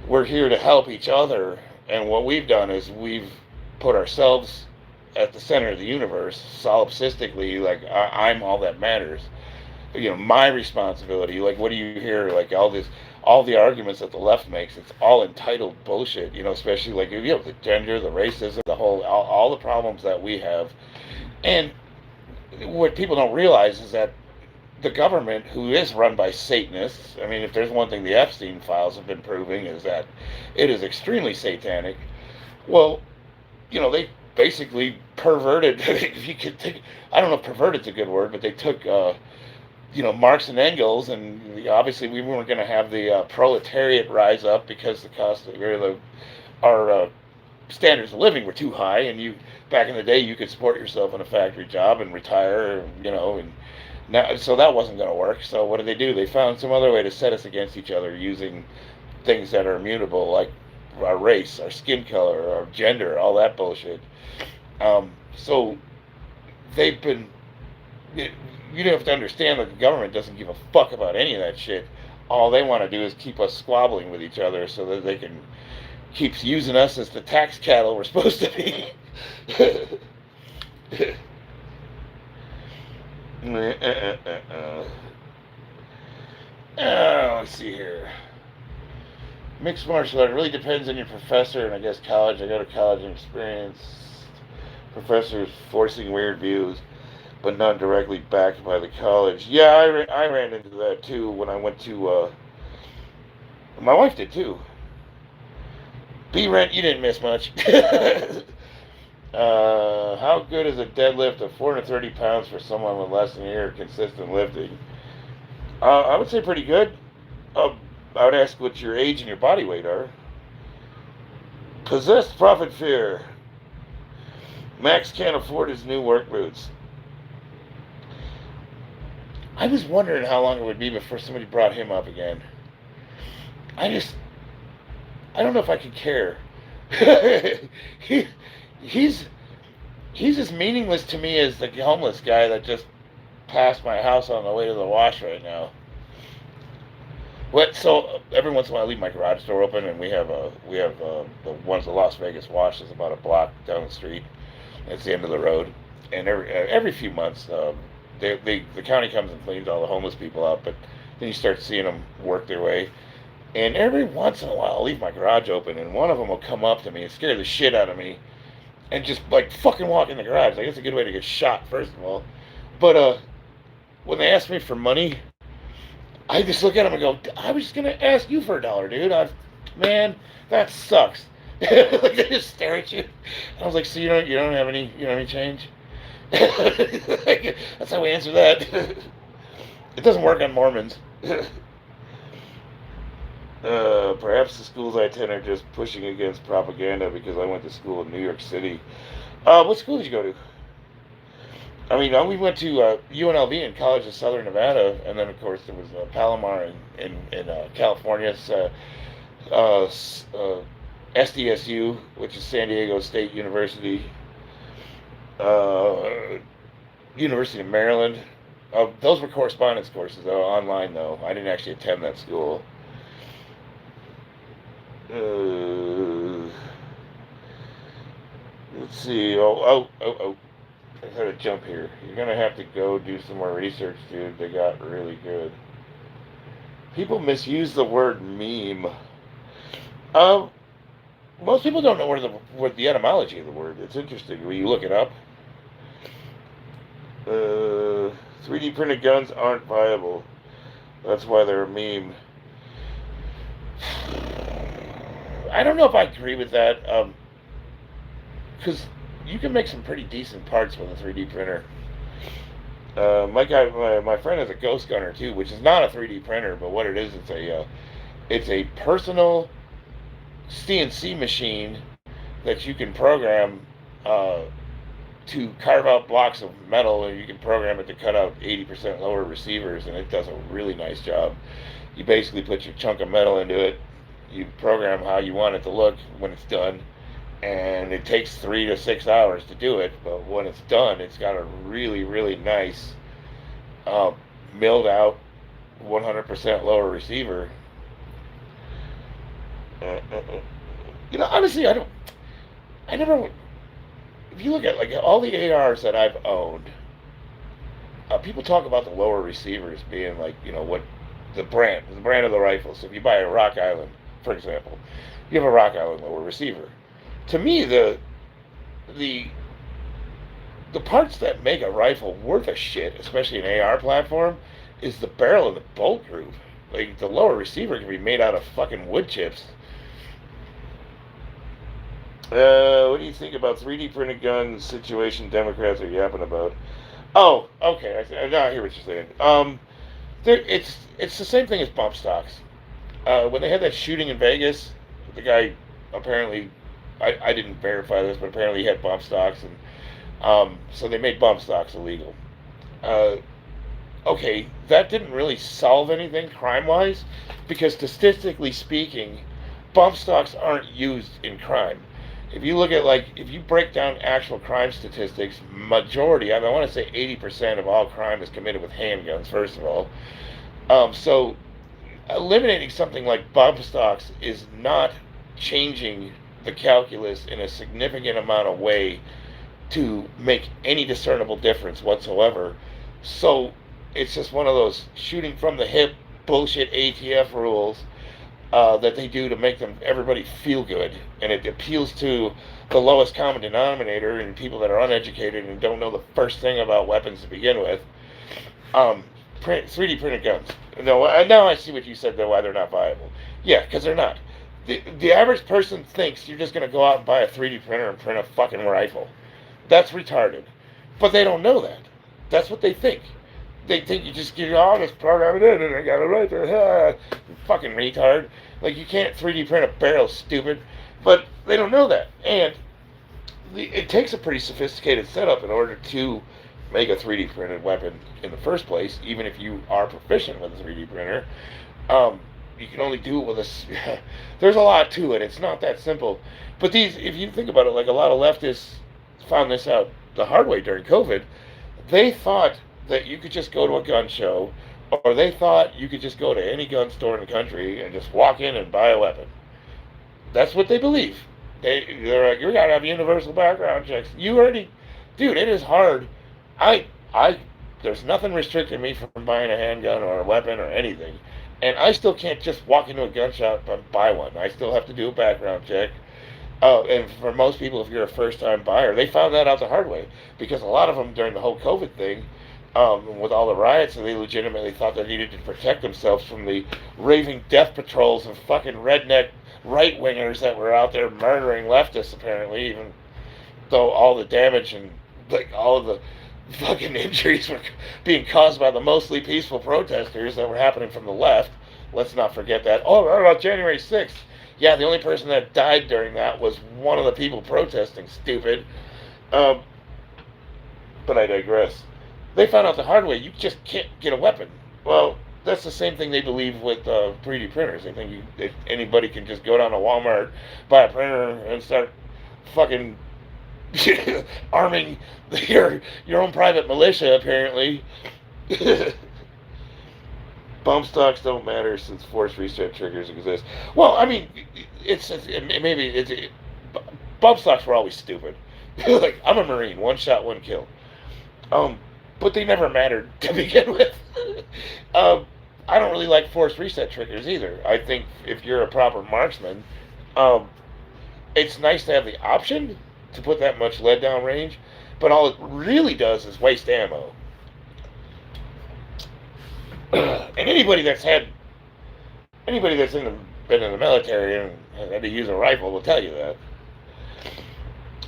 We're here to help each other, and what we've done is we've put ourselves at the center of the universe, solipsistically, like I'm all that matters. My responsibility. Like, what do you hear? Like all the arguments that the left makes, it's all entitled bullshit. Especially like the gender, the racism, all the problems that we have. And what people don't realize is that the government, who is run by Satanists, I mean, if there's one thing the Epstein files have been proving, is that it is extremely satanic. Well, they basically perverted. If you could take, I don't know if perverted's a good word, but they took. Marx and Engels, and obviously we weren't going to have the proletariat rise up because the cost of our standards of living were too high, and back in the day you could support yourself in a factory job and retire, and now so that wasn't going to work. So what did they do? They found some other way to set us against each other using things that are immutable, like our race, our skin color, our gender, all that bullshit. So they've been. You have to understand that the government doesn't give a fuck about any of that shit. All they want to do is keep us squabbling with each other so that they can keep using us as the tax cattle we're supposed to be. Let's see here. Mixed martial art really depends on your professor, and I guess college. I go to college and experienced professors forcing weird views, but not directly backed by the college. Yeah, I ran into that too when I went to, my wife did too. B-Rent, you didn't miss much. How good is a deadlift of 430 pounds for someone with less than a year of consistent lifting? I would say pretty good. I would ask what your age and your body weight are. Possessed profit fear. Max can't afford his new work boots. I was wondering how long it would be before somebody brought him up again. I don't know if I could care. he, he's as meaningless to me as the homeless guy that just passed my house on the way to the wash right now. What? So every once in a while, I leave my garage door open, and we have the Las Vegas wash is about a block down the street. It's the end of the road, and every few months, the county comes and cleans all the homeless people out, but then you start seeing them work their way. And every once in a while, I'll leave my garage open, and one of them will come up to me and scare the shit out of me, and just like fucking walk in the garage. Like, it's a good way to get shot, first of all. But when they ask me for money, I just look at them and go, I was just gonna ask you for $1, dude. Man, that sucks. Like, they just stare at you. I was like, so you don't have any change? That's how we answer that. It doesn't work on Mormons. Perhaps the schools I attend are just pushing against propaganda because I went to school in New York City. What school did you go to? I mean, we went to UNLV in College of Southern Nevada, and then of course there was Palomar in California, SDSU, which is San Diego State University, University of Maryland. Those were correspondence courses, though, online though. I didn't actually attend that school. Let's see. Oh. I had to jump here. You're gonna have to go do some more research, dude. They got really good. People misuse the word meme. Most people don't know what the etymology of the word. It's interesting. Will you look it up? 3D printed guns aren't viable. That's why they're a meme. I don't know if I agree with that. Because you can make some pretty decent parts with a 3D printer. My friend is a ghost gunner too, which is not a 3D printer, but what it is, it's a personal CNC machine that you can program to carve out blocks of metal, and you can program it to cut out 80% lower receivers, and it does a really nice job. You basically put your chunk of metal into it, you program how you want it to look when it's done, and it takes 3 to 6 hours to do it, but when it's done, it's got a really, really nice milled out 100% lower receiver. Honestly, if you look at like all the ARs that I've owned, people talk about the lower receivers being like, what the brand of the rifle. So if you buy a Rock Island, for example, you have a Rock Island lower receiver. To me, the parts that make a rifle worth a shit, especially an AR platform, is the barrel and the bolt groove. Like, the lower receiver can be made out of fucking wood chips. What do you think about 3D printed gun situation Democrats are yapping about? Oh, okay. I hear what you're saying. It's the same thing as bump stocks. When they had that shooting in Vegas, the guy apparently, I didn't verify this, but apparently he had bump stocks, and so they made bump stocks illegal. Okay, that didn't really solve anything crime-wise, because statistically speaking, bump stocks aren't used in crime. If you look at, if you break down actual crime statistics, majority, I want to say 80% of all crime is committed with handguns, first of all. So eliminating something like bump stocks is not changing the calculus in a significant amount of way to make any discernible difference whatsoever. So it's just one of those shooting from the hip bullshit ATF rules that they do to make everybody feel good, and it appeals to the lowest common denominator and people that are uneducated and don't know the first thing about weapons to begin with. 3D printed guns. No, now I see what you said, though, why they're not viable. Yeah, because they're not. The average person thinks you're just going to go out and buy a 3D printer and print a fucking rifle. That's retarded. But they don't know that. That's what they think. They think you just just program it in and I got it right there. Fucking retard. Like, you can't 3D print a barrel, stupid. But they don't know that. And it takes a pretty sophisticated setup in order to make a 3D printed weapon in the first place. Even if you are proficient with a 3D printer, you can only do it with a. There's a lot to it. It's not that simple. But these, if you think about it, like a lot of leftists found this out the hard way during COVID. They thought that you could just go to a gun show, or they thought you could just go to any gun store in the country and just walk in and buy a weapon. That's what they believe. They're like, you gotta have universal background checks. You already, dude, it is hard. I, there's nothing restricting me from buying a handgun or a weapon or anything. And I still can't just walk into a gun shop and buy one. I still have to do a background check. And for most people, if you're a first-time buyer, they found that out the hard way. Because a lot of them, during the whole COVID thing, with all the riots, they legitimately thought they needed to protect themselves from the raving death patrols of fucking redneck right-wingers that were out there murdering leftists, apparently, even though all the damage and like all of the fucking injuries were being caused by the mostly peaceful protesters that were happening from the left. Let's not forget that. Oh, what about January 6th? Yeah, the only person that died during that was one of the people protesting, stupid. But I digress. They found out the hard way, you just can't get a weapon. Well, that's the same thing they believe with 3D printers. They think anybody can just go down to Walmart, buy a printer, and start fucking arming your own private militia, apparently. Bump stocks don't matter since force reset triggers exist. Well, I mean, bump stocks were always stupid. Like, I'm a Marine, one shot, one kill. But they never mattered to begin with. I don't really like force reset triggers either. I think if you're a proper marksman, it's nice to have the option to put that much lead down range, but all it really does is waste ammo. And anybody that's been in the military and had to use a rifle will tell you that.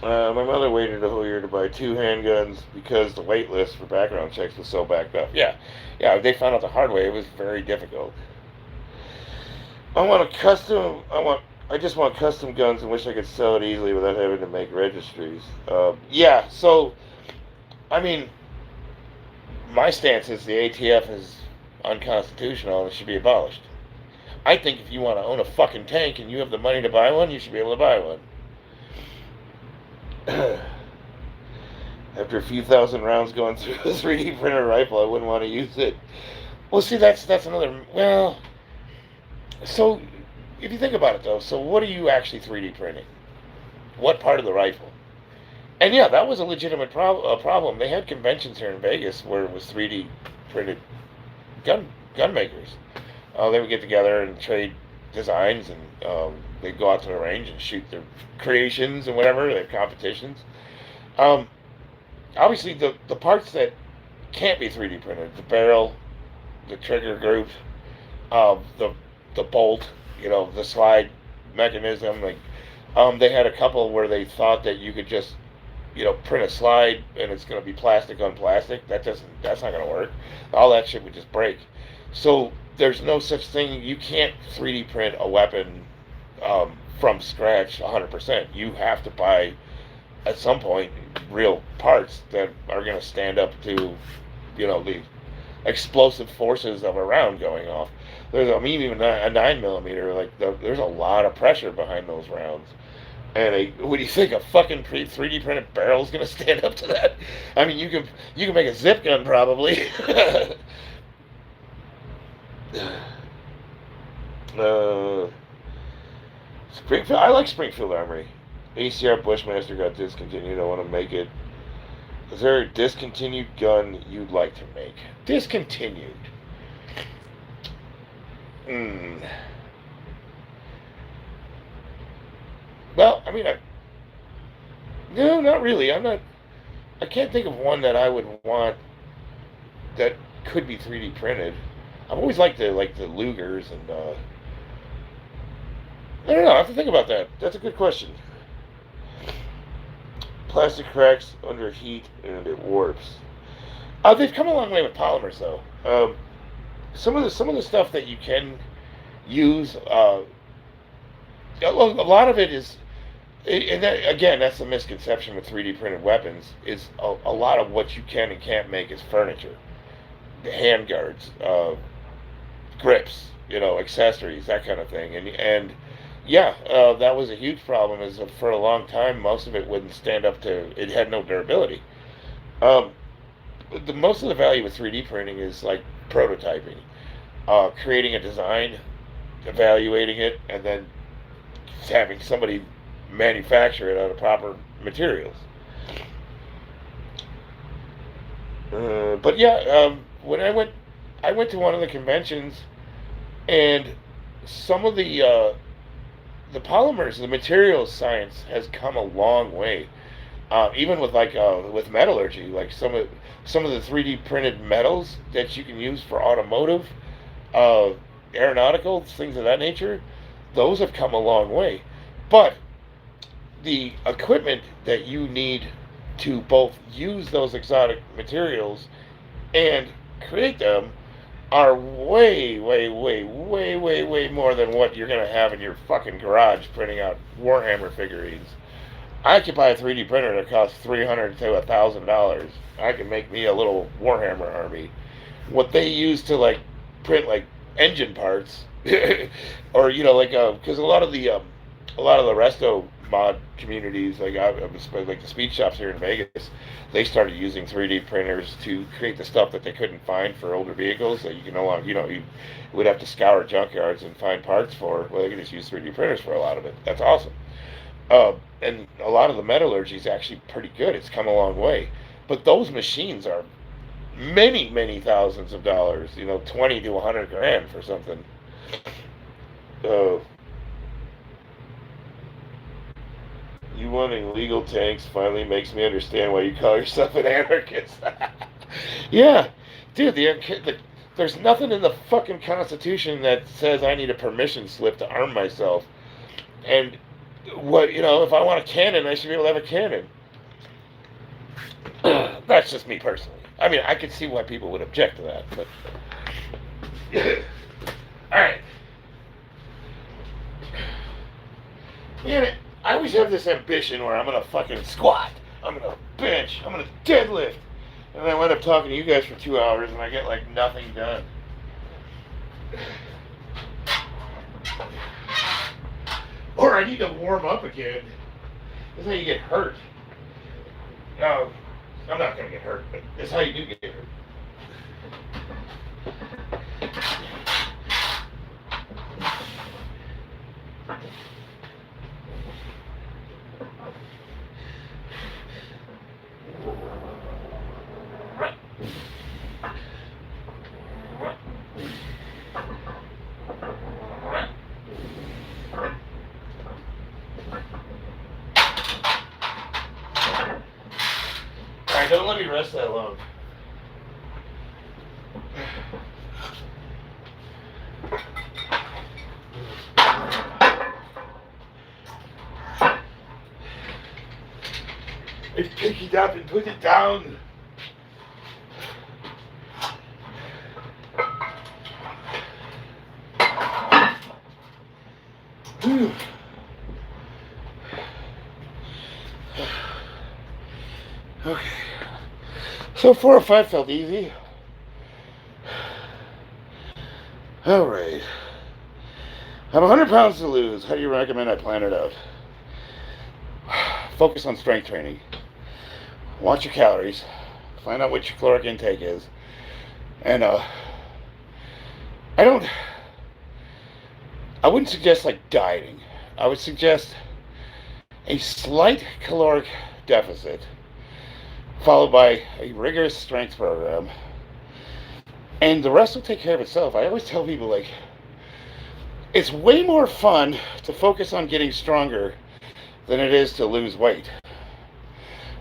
My mother waited a whole year to buy 2 handguns because the wait list for background checks was so backed up. Yeah, they found out the hard way. It was very difficult. I just want custom guns and wish I could sell it easily without having to make registries. Yeah, so, I mean, my stance is the ATF is unconstitutional and it should be abolished. I think if you want to own a fucking tank and you have the money to buy one, you should be able to buy one. After a few thousand rounds going through a 3D printer rifle, I wouldn't want to use it. Well, see, that's another. Well, so if you think about it, though, so what are you actually 3D printing? What part of the rifle? And yeah, that was a legitimate problem. They had conventions here in Vegas where it was 3D printed gun makers. They would get together and trade designs, and they'd go out to the range and shoot their creations and whatever, their competitions. Obviously, the parts that can't be 3D printed, the barrel, the trigger group, the bolt, the slide mechanism, like, they had a couple where they thought that you could just, print a slide and it's going to be plastic on plastic. That's not going to work. All that shit would just break. So there's no such thing. You can't 3D print a weapon from scratch 100%. You have to buy, at some point, real parts that are going to stand up to, the explosive forces of a round going off. Even a 9mm, like, there's a lot of pressure behind those rounds. And what do you think, a fucking 3D printed barrel is going to stand up to that? I mean, you can make a zip gun, probably. Springfield. I like Springfield Armory. ACR Bushmaster got discontinued. I want to make it. Is there a discontinued gun you'd like to make? Discontinued. Well, I mean, no, not really. I can't think of one that I would want that could be 3D printed. I've always liked the Lugers, and I don't know. I have to think about that. That's a good question. Plastic cracks under heat and it warps. They've come a long way with polymers, though. Some of the stuff that you can use, a lot of it is. And that, again, that's the misconception with 3D printed weapons. Is a lot of what you can and can't make is furniture, the hand guards, grips, accessories, that kind of thing. And yeah, that was a huge problem. Is for a long time, most of it wouldn't stand up to. It had no durability. Um, the most of the value with 3D printing is like prototyping, creating a design, evaluating it, and then having somebody manufacture it out of proper materials. But yeah, when I went to one of the conventions, and some of the polymers, the materials science has come a long way. Even with with metallurgy, like some of the 3D printed metals that you can use for automotive, uh, aeronautical things of that nature, those have come a long way. But the equipment that you need to both use those exotic materials and create them are way, way, way, way, way, way more than what you're gonna have in your fucking garage printing out Warhammer figurines. I could buy a 3D printer that costs $300 to $1,000. I can make me a little Warhammer army. What they use to like print like engine parts, or because a lot of the resto mod communities, like the speed shops here in Vegas, they started using 3D printers to create the stuff that they couldn't find for older vehicles that you can no longer, you would have to scour junkyards and find parts for. Well, they can just use 3D printers for a lot of it. That's awesome. And a lot of the metallurgy is actually pretty good. It's come a long way. But those machines are many, many thousands of dollars, 20 to 100 grand for something. Uh, you wanting legal tanks finally makes me understand why you call yourself an anarchist. Yeah, dude, there's nothing in the fucking Constitution that says I need a permission slip to arm myself. And if I want a cannon, I should be able to have a cannon. That's just me personally. I mean, I could see why people would object to that, but all right. Man, I always have this ambition where I'm gonna fucking squat, I'm gonna bench, I'm gonna deadlift, and then I wind up talking to you guys for 2 hours and I get like nothing done. Or I need to warm up again. That's how you get hurt. No, I'm not gonna get hurt, but that's how you do get hurt. Alright, don't let me rest that long. I pick it up and put it down. Okay. So 4 or 5 felt easy. All right. I have 100 pounds to lose. How do you recommend I plan it out? Focus on strength training. Watch your calories. Find out what your caloric intake is. And I wouldn't suggest like dieting. I would suggest a slight caloric deficit followed by a rigorous strength program, and the rest will take care of itself. I always tell people, like, it's way more fun to focus on getting stronger than it is to lose weight.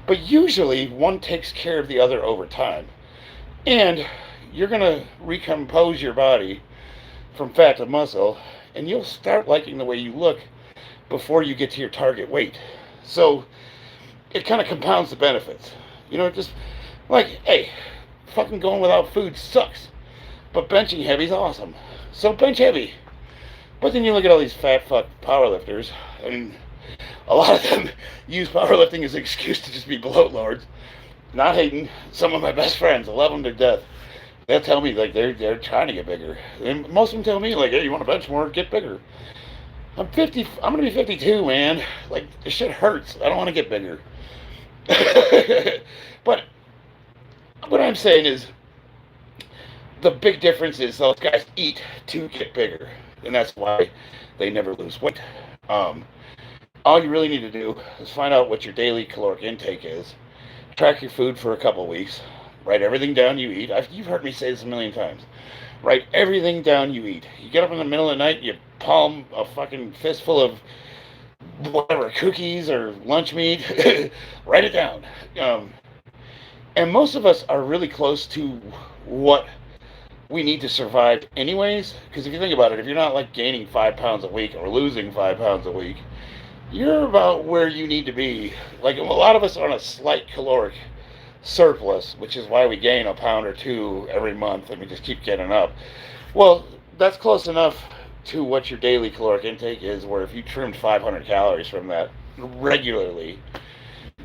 But usually one takes care of the other over time, and you're going to recompose your body from fat to muscle, and you'll start liking the way you look before you get to your target weight. So it kind of compounds the benefits. Just like, hey, fucking going without food sucks, but benching heavy is awesome. So bench heavy. But then you look at all these fat fuck powerlifters, and A lot of them use powerlifting as an excuse to just be bloat lords. Not hating. Some of my best friends, I love them to death. They'll tell me like they're trying to get bigger. And most of them tell me like, hey, you want to bench more? Get bigger. I'm 50. I'm gonna be 52, man. Like this shit hurts. I don't want to get bigger. But what I'm saying is, the big difference is those guys eat to get bigger, and that's why they never lose weight. Um, all you really need to do is find out what your daily caloric intake is. Track your food for a couple of weeks. Write everything down you eat. You've heard me say this a million times. Write everything down you eat. You get up in the middle of the night, you palm a fucking fistful of whatever, cookies or lunch meat. Write it down. And most of us are really close to what we need to survive anyways. Because if you think about it, if you're not like gaining 5 pounds a week or losing 5 pounds a week, you're about where you need to be. Like a lot of us are on a slight caloric surplus, which is why we gain a pound or two every month and we just keep getting up. Well, that's close enough to what your daily caloric intake is, where if you trimmed 500 calories from that regularly,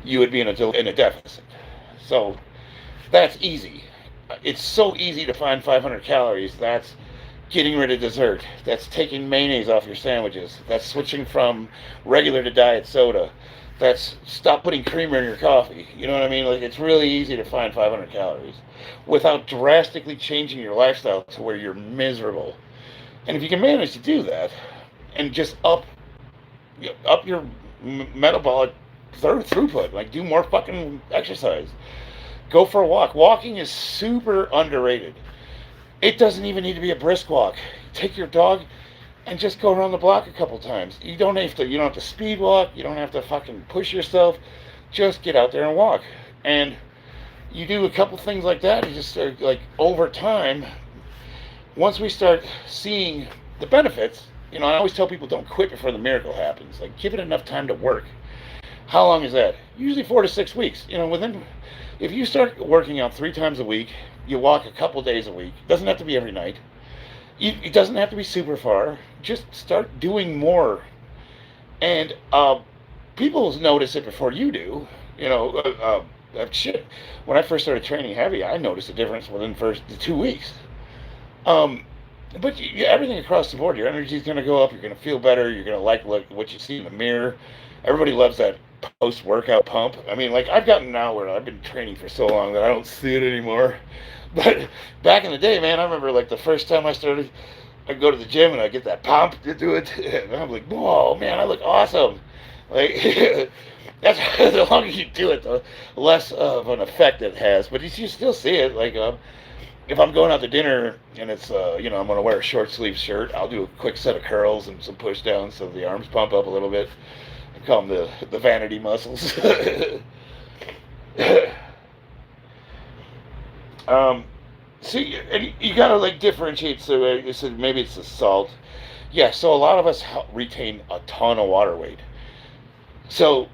you would be in a deficit. So that's easy. It's so easy to find 500 calories. That's getting rid of dessert. That's taking mayonnaise off your sandwiches. That's switching from regular to diet soda. That's stop putting creamer in your coffee. You know what I mean? Like, it's really easy to find 500 calories without drastically changing your lifestyle to where you're miserable. And if you can manage to do that and just up your metabolic throughput, like do more fucking exercise, go for a walk. Walking is super underrated. It doesn't even need to be a brisk walk. Take your dog and just go around the block a couple times. You don't have to speed walk. You don't have to fucking push yourself. Just get out there and walk. And you do a couple things like that, you just start, like, over time, once we start seeing the benefits, I always tell people don't quit before the miracle happens. Like, give it enough time to work. How long is that? Usually 4 to 6 weeks. If you start working out 3 times a week, you walk a couple days a week. It doesn't have to be every night. It doesn't have to be super far. Just start doing more. And people notice it before you do. Shit. When I first started training heavy, I noticed a difference within the first 2 weeks. But everything across the board, your energy is going to go up. You're going to feel better. You're going to like what you see in the mirror. Everybody loves that post-workout pump. I mean, like, I've gotten now where I've been training for so long that I don't see it anymore. But back in the day, man, I remember, like, the first time I started, I'd go to the gym and I'd get that pump to do it. And I'm like, whoa, man, I look awesome. Like, that's the longer you do it, the less of an effect it has. But you still see it. Like, if I'm going out to dinner and it's, I'm going to wear a short sleeve shirt, I'll do a quick set of curls and some push downs so the arms pump up a little bit. I call them the vanity muscles. So you gotta, like, differentiate. So maybe it's the salt. Yeah. So a lot of us retain a ton of water weight. So,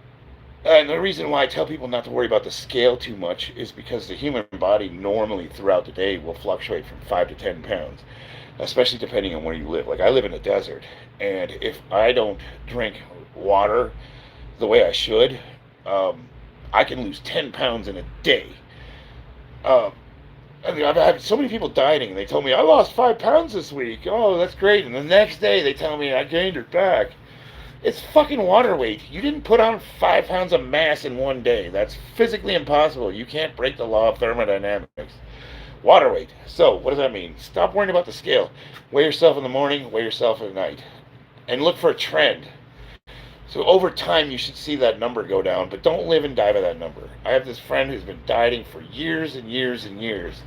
and the reason why I tell people not to worry about the scale too much is because the human body normally throughout the day will fluctuate from 5 to 10 pounds, especially depending on where you live. Like, I live in a desert, and if I don't drink water the way I should, I can lose 10 pounds in a day. I've had so many people dieting, and they told me, I lost 5 pounds this week. Oh, that's great. And the next day, they tell me I gained it back. It's fucking water weight. You didn't put on 5 pounds of mass in one day. That's physically impossible. You can't break the law of thermodynamics. Water weight. So, what does that mean? Stop worrying about the scale. Weigh yourself in the morning, weigh yourself at night. And look for a trend. So over time, you should see that number go down, but don't live and die by that number. I have this friend who's been dieting for years and years and years,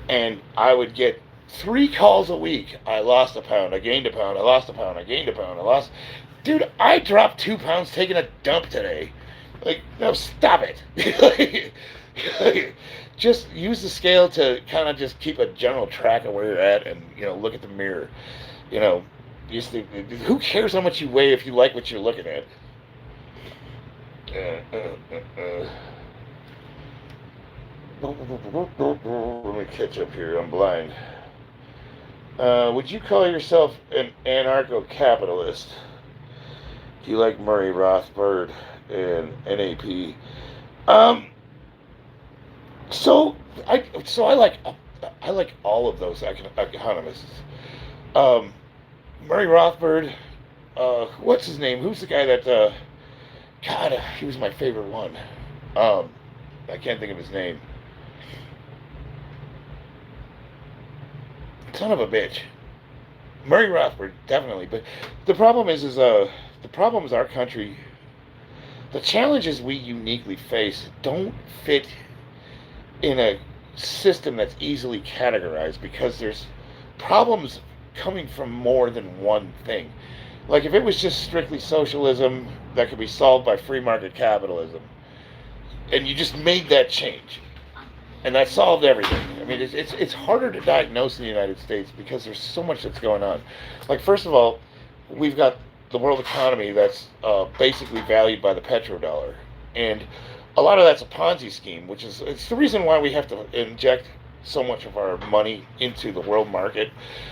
and I would get 3 calls a week. I lost a pound, I gained a pound, I lost a pound, I gained a pound, I lost... Dude, I dropped 2 pounds taking a dump today. Like, no, stop it. Just use the scale to kind of just keep a general track of where you're at, and, look at the mirror. Just think, who cares how much you weigh if you like what you're looking at? Let me catch up here. I'm blind. Would you call yourself an anarcho-capitalist? You like Murray Rothbard and NAP. Um, so I like all of those economists. Um, Murray Rothbard. What's his name? Who's the guy that? God, he was my favorite one. Um, I can't think of his name. Son of a bitch. Murray Rothbard, definitely. But the problem the problem is our country. The challenges we uniquely face don't fit in a system that's easily categorized because there's problems coming from more than one thing. Like if it was just strictly socialism that could be solved by free market capitalism, and you just made that change, and that solved everything. I mean, it's harder to diagnose in the United States because there's so much that's going on. Like first of all, we've got the world economy that's basically valued by the petrodollar, and a lot of that's a Ponzi scheme, which is it's the reason why we have to inject so much of our money into the world market.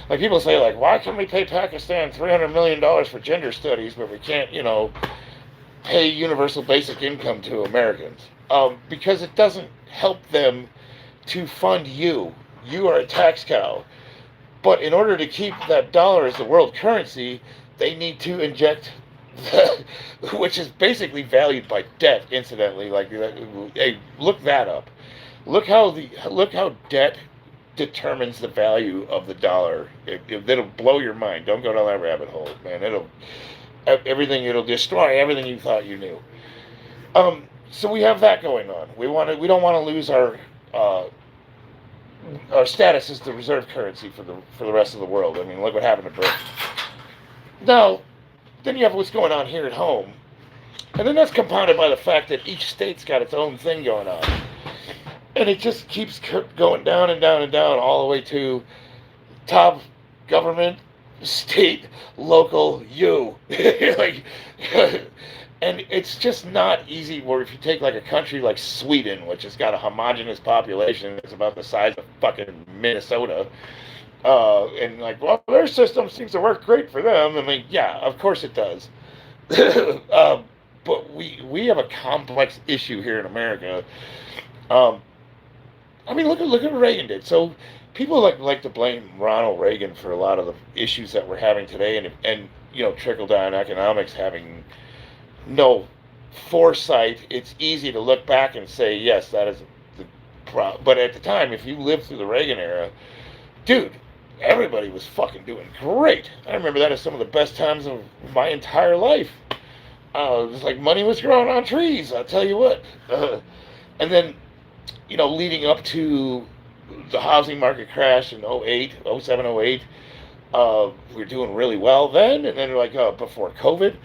Like people say, like, why can we pay Pakistan $300 million for gender studies, but we can't, pay universal basic income to Americans? Because it doesn't help them to fund you. You are a tax cow. But in order to keep that dollar as the world currency, they need to inject, which is basically valued by debt. Incidentally, like, hey, look that up. Look how debt determines the value of the dollar. It'll blow your mind. Don't go down that rabbit hole, man. It'll destroy everything you thought you knew. So we have that going on. We don't want to lose our status as the reserve currency for the rest of the world. I mean, look what happened to Britain. Now, then you have what's going on here at home, and then that's compounded by the fact that each state's got its own thing going on, and it just keeps going down and down and down all the way to top government, state, local, you. Like, and it's just not easy. Where if you take like a country like Sweden, which has got a homogenous population, it's about the size of fucking Minnesota, and like, well, their system seems to work great for them. I mean, yeah, of course it does. But we have a complex issue here in America. I mean, look at what Reagan did. So people like to blame Ronald Reagan for a lot of the issues that we're having today, and trickle down economics having no foresight. It's easy to look back and say, yes, that is the problem. But at the time, if you lived through the Reagan era, dude, everybody was fucking doing great. I remember that as some of the best times of my entire life. It was like money was growing on trees, I'll tell you what. And then, leading up to the housing market crash in 07, 08, we were doing really well then. And then before COVID,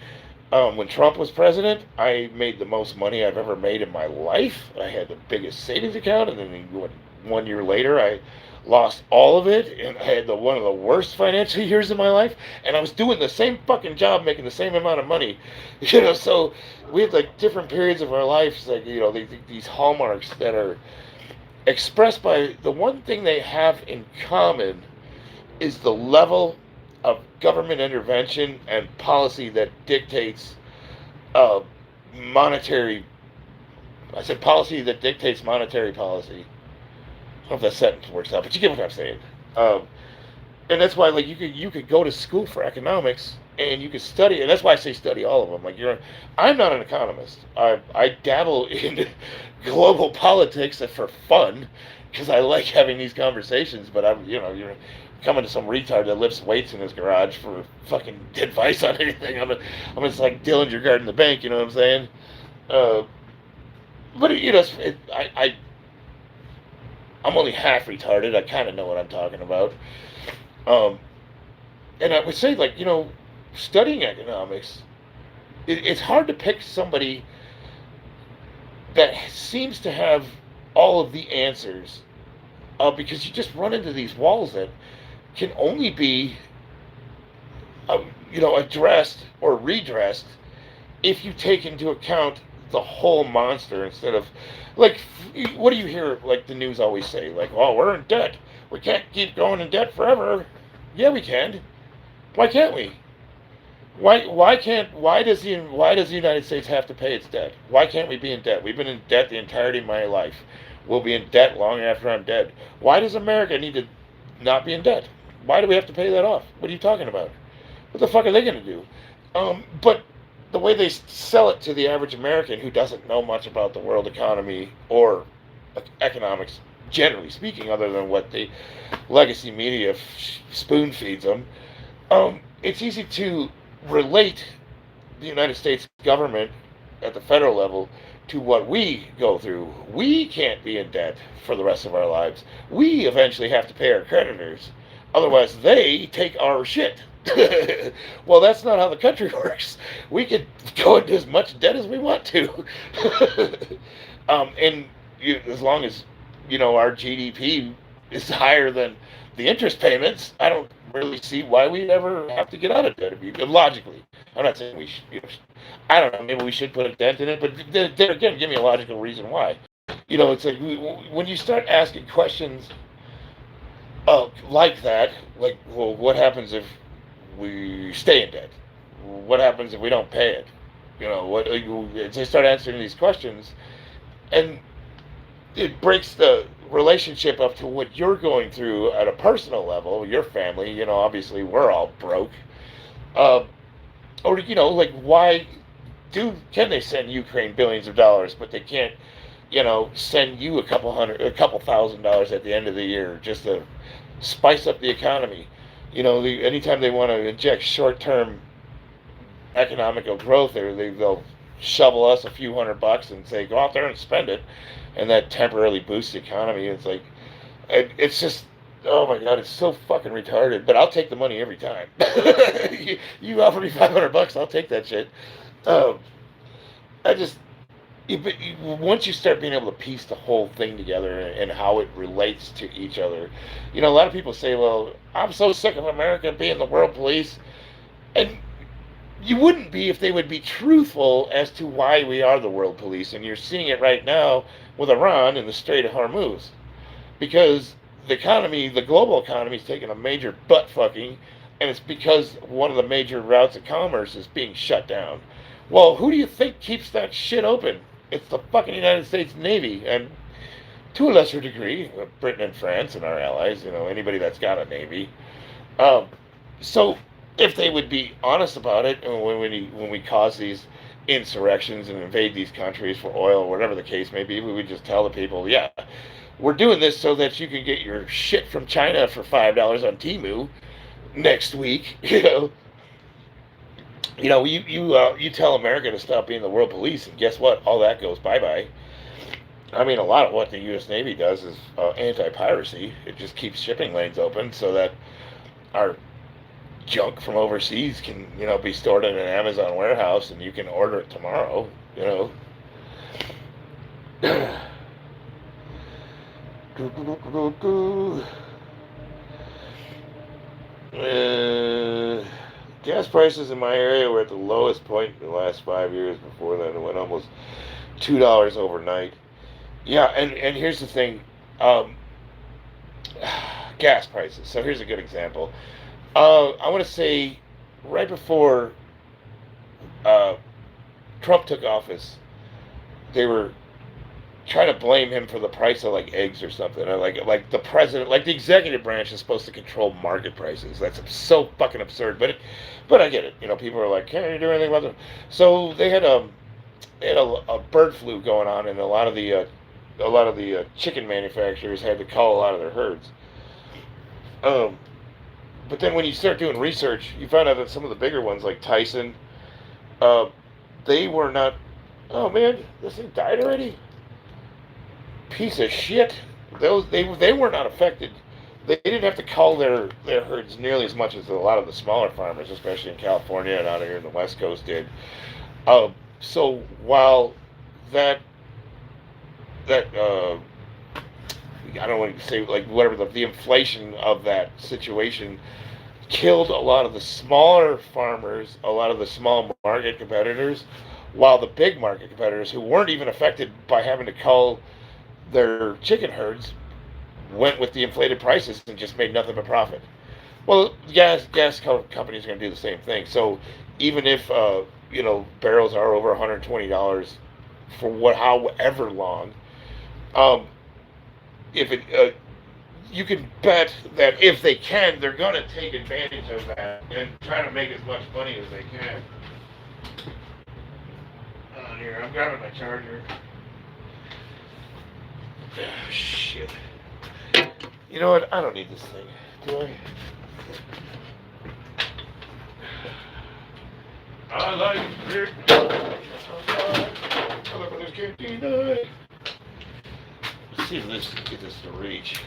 when Trump was president, I made the most money I've ever made in my life. I had the biggest savings account, and then 1 year later, I lost all of it, and I had one of the worst financial years of my life. And I was doing the same fucking job, making the same amount of money, So we had like different periods of our lives, like these hallmarks that are expressed by the one thing they have in common is the level of government intervention and policy that dictates monetary. I said policy that dictates monetary policy. I don't know if that sentence works out, but you get what I'm saying. And that's why, like, you could go to school for economics and you could study, and that's why I say study all of them. Like, I'm not an economist. I dabble in global politics for fun because I like having these conversations. But you're coming to some retard that lifts weights in his garage for fucking advice on anything. I'm just like Dillinger guarding the bank. You know what I'm saying? But I'm only half retarded. I kind of know what I'm talking about. And I would say, like, studying economics, it's hard to pick somebody that seems to have all of the answers, because you just run into these walls that can only be, addressed or redressed if you take into account the whole monster instead of, like, what do you hear, like, the news always say? Like, oh, we're in debt. We can't keep going in debt forever. Yeah, we can. Why can't we? Why does the United States have to pay its debt? Why can't we be in debt? We've been in debt the entirety of my life. We'll be in debt long after I'm dead. Why does America need to not be in debt? Why do we have to pay that off? What are you talking about? What the fuck are they going to do? But the way they sell it to the average American who doesn't know much about the world economy or economics, generally speaking, other than what the legacy media spoon feeds them, it's easy to relate the United States government at the federal level to what we go through. We can't be in debt for the rest of our lives. We eventually have to pay our creditors. Otherwise, they take our shit. Well, that's not how the country works. We could go into as much debt as we want to. And as long as, our GDP is higher than the interest payments, I don't really see why we'd ever have to get out of debt. Logically, I'm not saying we should. I don't know. Maybe we should put a dent in it, but there again, give me a logical reason why. It's like when you start asking questions like that, like, well, what happens if we stay in debt? What happens if we don't pay it? What they start answering these questions, and it breaks the relationship up to what you're going through at a personal level, your family. Obviously we're all broke. Or like, why can they send Ukraine billions of dollars, but they can't, send you a couple $1,000 at the end of the year just to spice up the economy? Anytime they want to inject short-term economical growth, they'll shovel us a few $100 and say, go out there and spend it, and that temporarily boosts the economy. It's like, it's just, oh my God, it's so fucking retarded. But I'll take the money every time. You offer me $500, I'll take that shit. I just, once you start being able to piece the whole thing together and how it relates to each other, a lot of people say, well, I'm so sick of America being the world police. And you wouldn't be if they would be truthful as to why we are the world police. And you're seeing it right now with Iran and the Strait of Hormuz. Because the global economy is taking a major butt fucking, and it's because one of the major routes of commerce is being shut down. Well, who do you think keeps that shit open? It's the fucking United States Navy, and to a lesser degree, Britain and France and our allies, anybody that's got a navy. So if they would be honest about it, when we cause these insurrections and invade these countries for oil or whatever the case may be, we would just tell the people, yeah, we're doing this so that you can get your shit from China for $5 on Temu next week. You tell America to stop being the world police, and guess what? All that goes bye-bye. I mean, a lot of what the U.S. Navy does is anti-piracy. It just keeps shipping lanes open so that our junk from overseas can, be stored in an Amazon warehouse, and you can order it tomorrow. Gas prices in my area were at the lowest point in the last 5 years. Before that, it went almost $2 overnight. Yeah, and here's the thing, gas prices. So here's a good example. I want to say right before Trump took office, they were trying to blame him for the price of like eggs or something. Or like the president, like the executive branch is supposed to control market prices. That's so fucking absurd. But I get it. People are like, can't you do anything about it? So they had a bird flu going on, and a lot of the chicken manufacturers had to cull a lot of their herds. But then when you start doing research, you find out that some of the bigger ones, like Tyson, they were not. Oh man, this thing died already. Piece of shit. They were not affected. They didn't have to cull their herds nearly as much as a lot of the smaller farmers, especially in California and out here in the West Coast, did. So while that I don't want to say, like, whatever, the inflation of that situation killed a lot of the smaller farmers, a lot of the small market competitors, while the big market competitors, who weren't even affected by having to cull their chicken herds, went with the inflated prices and just made nothing but profit. Well, gas companies are going to do the same thing. So even if barrels are over $120 for however long, um, if it you can bet that if they can, they're going to take advantage of that and try to make as much money as they can. Here, I'm grabbing my charger. Oh, shit. You know what? I don't need this thing. Do I? I like it. Motherfuckers can't deny. Let's see if this get this to reach.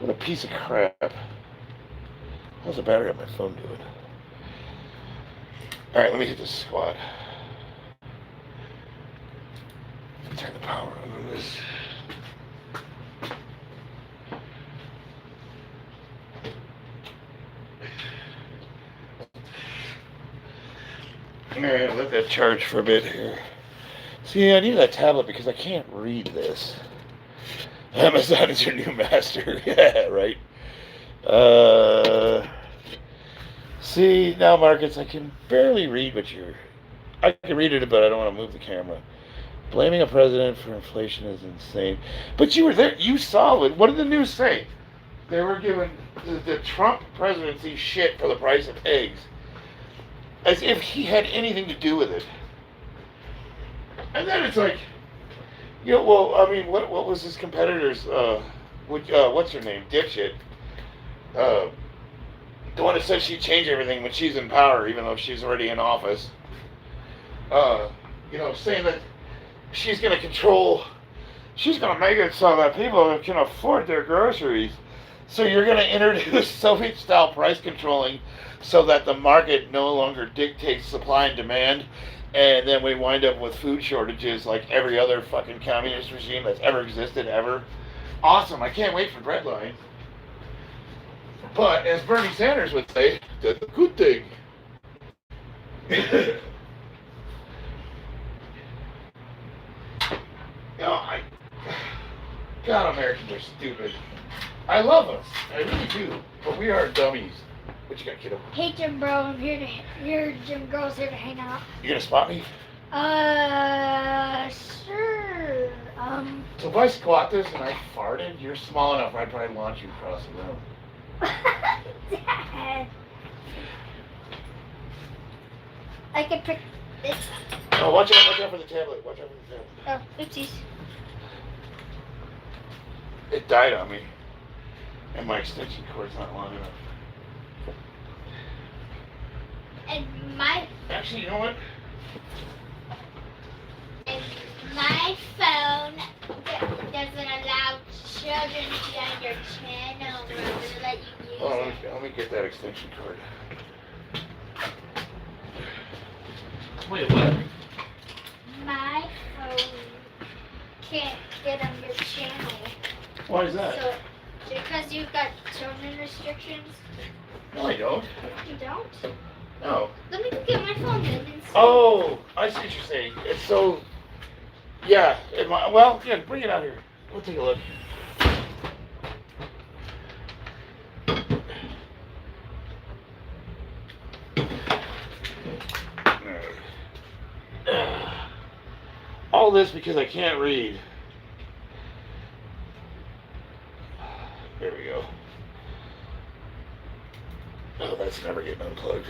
What a piece of crap. How's the battery on my phone doing? Alright, let me hit this squat. Turn the power on this. Alright, let that charge for a bit here. See, I need that tablet because I can't read this. Amazon is your new master. Yeah, right. See, now, Marcus, I can barely read what you're... I can read it, but I don't want to move the camera. Blaming a president for inflation is insane. But you were there. You saw it. What did the news say? They were giving the Trump presidency shit for the price of eggs. As if he had anything to do with it. And then it's like... well, I mean, what was his competitor's... what's her name? Dipshit. The one that says she'd change everything when she's in power, even though she's already in office. Saying that she's going to control... She's going to make it so that people can afford their groceries. So you're going to introduce Soviet-style price controlling so that the market no longer dictates supply and demand. And then we wind up with food shortages like every other fucking communist regime that's ever existed, ever. Awesome. I can't wait for breadline. But, as Bernie Sanders would say, that's a good thing. God, Americans are stupid. I love us. I really do. But we are dummies. What you got, kiddo?
Hey, Jim Bro. I'm here. Jim Girl's here to hang out.
You gonna spot me?
Sure.
So if I squat this and I farted, you're small enough I'd probably launch you across the room.
Dad. I could pick this.
Oh, watch out for the tablet. Watch out for the tablet.
Oh, oopsies.
It died on me. And my extension cord's not long enough.
And my...
Actually, you know what?
And my phone doesn't allow children to be on your channel. We're going to let you use it.
Let me get that extension cord.
Wait, what?
My phone can't get on your channel.
Why is that?
So, because you've got children restrictions.
No, I don't.
You don't?
No.
Let me go get my phone then and see.
Oh, I see what you're saying. It's so... Yeah. Well, yeah, bring it out here. We'll take a look. All this because I can't read. There we go. Oh, that's never getting unplugged.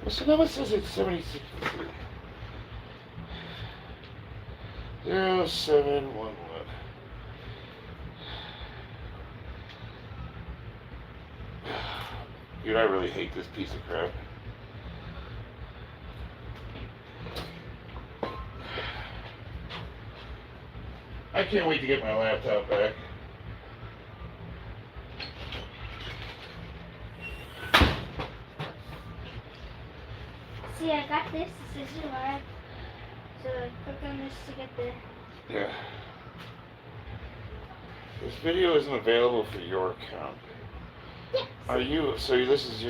So now it says it's 76. 0711. Dude, I really hate this piece of crap. I can't wait to get my laptop back.
See, I got this. This is why. So click on this to get the...
Yeah. This video isn't available for your account.
Yes.
Are you, so this is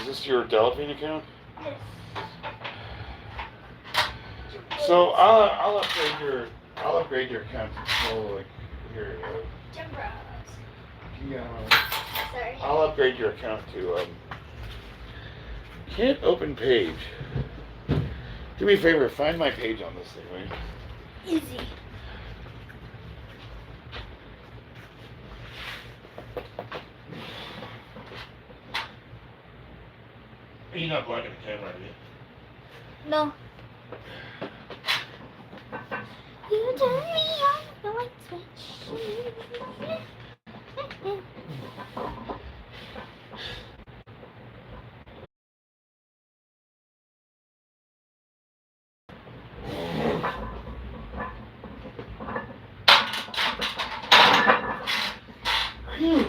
this your Deadlift account?
Yes.
So I'll upgrade your account to like here.
Jim Bros.
Yeah.
Sorry.
I'll upgrade your account to can't open page. Do me a favor, find my page on this thing, will you?
Easy.
You're not blocking the camera, are you?
No. You turn me on the light switch.
Phew.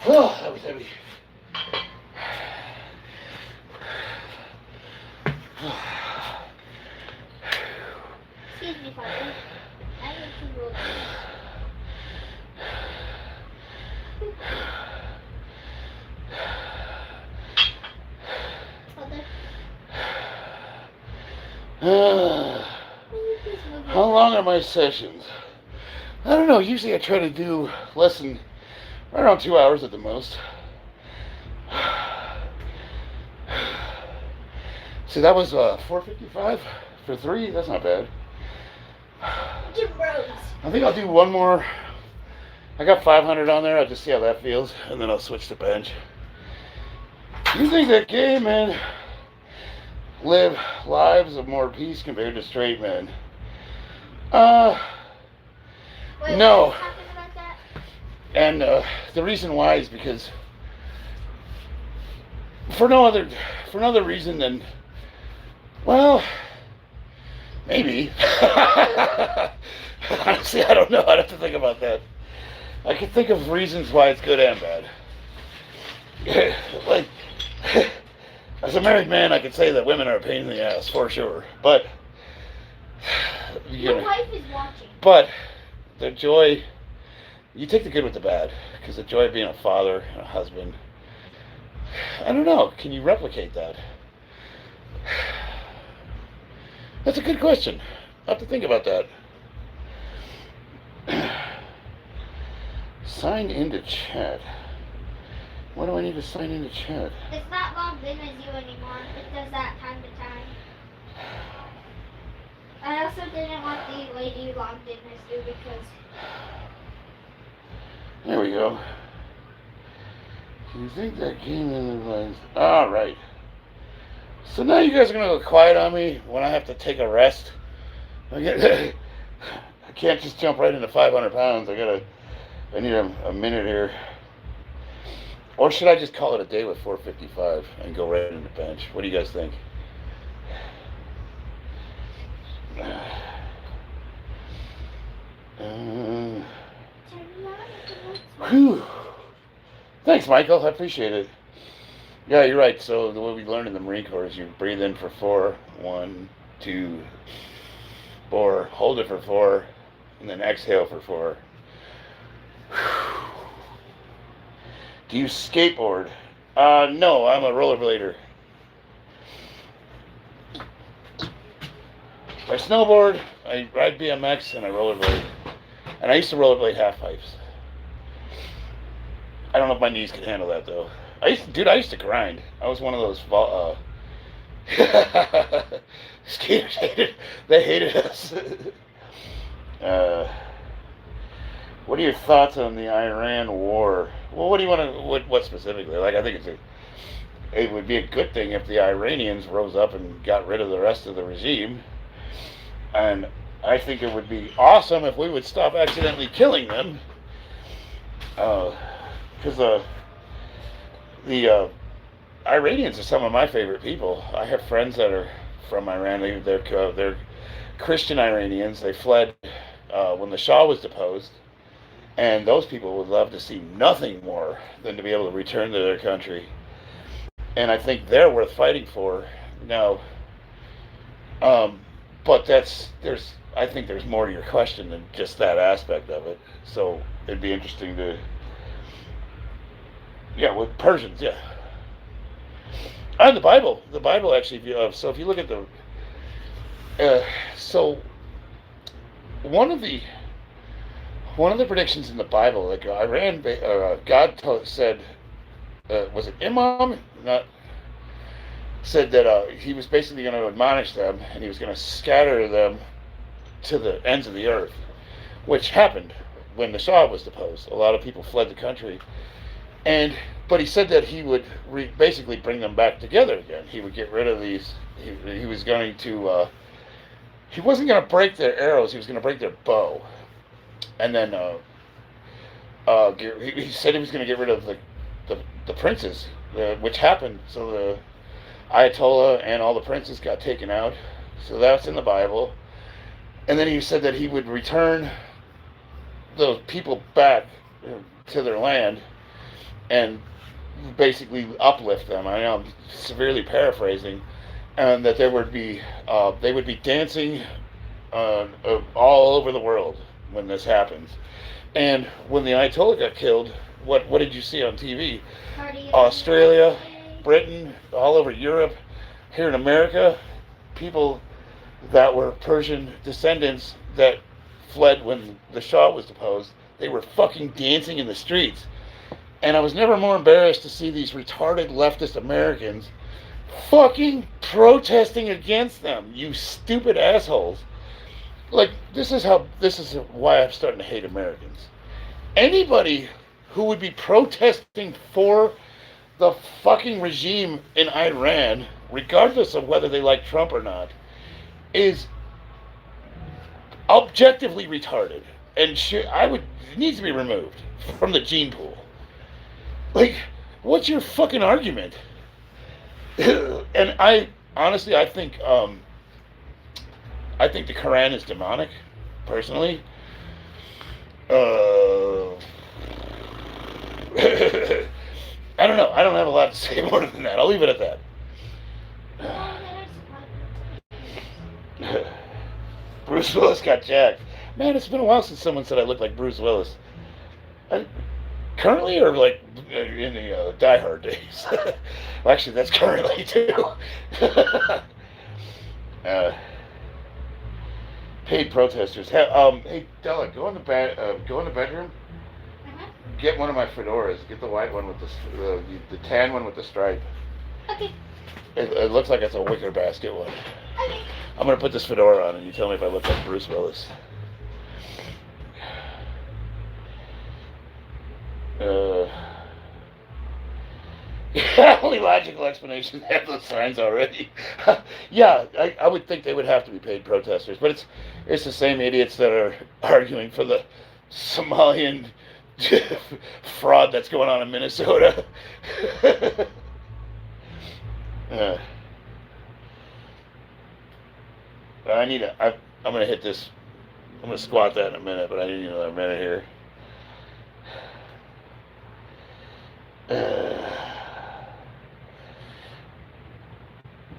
Oh, that was heavy.
Excuse me, Father. I need to roll. Father, will you please move
How long are my sessions? I don't know. Usually I try to do less than around 2 hours at the most. See, that was $4.55 for 3. That's not bad.
Jim Rose.
I think I'll do one more. I got 500 on there. I'll just see how that feels, and then I'll switch to bench. You think that gay men live lives of more peace compared to straight men?
Wait,
No.
are you talking about that?
And the reason why is because for no other reason than, well, maybe. Honestly, I don't know. I'd have to think about that. I can think of reasons why it's good and bad. Like, as a married man, I could say that women are a pain in the ass, for sure. But,
Your wife is watching.
But the joy, you take the good with the bad, because the joy of being a father and a husband, I don't know, can you replicate that? That's a good question. I'll have to think about that. Sign into chat. Why do I need to sign into chat?
It's not logged in as you anymore. It does that time to time. I also didn't want the lady logged in as you because...
There we go. Do you think that came in the lines? All right. So now you guys are going to go quiet on me when I have to take a rest. I can't just jump right into 500 pounds. I need a minute here. Or should I just call it a day with 455 and go right into bench? What do you guys think? Whew. Thanks, Michael. I appreciate it. Yeah, you're right. So the way we learned in the Marine Corps is you breathe in for 4, 1, 2, 4, hold it for 4, and then exhale for 4. Do you skateboard? No, I'm a rollerblader. I snowboard, I ride BMX, and I rollerblade. And I used to rollerblade half pipes. I don't know if my knees could handle that though. I used to grind. I was one of those skaters they hated us. What are your thoughts on the Iran war? Well, what do you want to, what specifically? Like, I think it would be a good thing if the Iranians rose up and got rid of the rest of the regime. And I think it would be awesome if we would stop accidentally killing them. Because the Iranians are some of my favorite people. I have friends that are from Iran. They're Christian Iranians. They fled when the Shah was deposed, And those people would love to see nothing more than to be able to return to their country. And I think they're worth fighting for. Now, um, but I think there's more to your question than just that aspect of it. So it'd be interesting to, yeah, with Persians, yeah. And the Bible actually, so if you look at so one of the predictions in the Bible, like Iran, said, was it Imam? Not said that he was basically going to admonish them, and he was going to scatter them to the ends of the earth, which happened when the Shah was deposed. A lot of people fled the country, but he said that he would basically bring them back together again. He would get rid of these. He was going to. He wasn't going to break their arrows. He was going to break their bow, and then he said he was going to get rid of the princes, which happened. So the Ayatollah and all the princes got taken out. So that's in the Bible. And then he said that he would return those people back to their land and basically uplift them. I know I'm severely paraphrasing, and that they would be dancing all over the world when this happens. And when the Ayatollah got killed, what did you see on TV? Australia, Britain, all over Europe, here in America, people that were Persian descendants that fled when the Shah was deposed, they were fucking dancing in the streets. And I was never more embarrassed to see these retarded leftist Americans fucking protesting against them, you stupid assholes. Like, this is why I'm starting to hate Americans. Anybody who would be protesting for the fucking regime in Iran, regardless of whether they like Trump or not, is objectively retarded, and needs to be removed from the gene pool. Like, what's your fucking argument? And I honestly, I think the Quran is demonic, personally. I don't know. I don't have a lot to say more than that. I'll leave it at that. Bruce Willis got jacked. Man, it's been a while since someone said I look like Bruce Willis. Currently, or like in the Die Hard days? Well, actually, that's currently too. Paid protesters. Hey, Della, go in the bedroom. Get one of my fedoras. Get the white one with the tan one with the stripe.
Okay.
It looks like it's a wicker basket one.
Okay.
I'm gonna put this fedora on, and you tell me if I look like Bruce Willis. Only logical explanation. They have those signs already. Yeah, I would think they would have to be paid protesters, but it's the same idiots that are arguing for the Somalian fraud that's going on in Minnesota. I'm gonna hit this. I'm gonna squat that in a minute, but I need another minute here.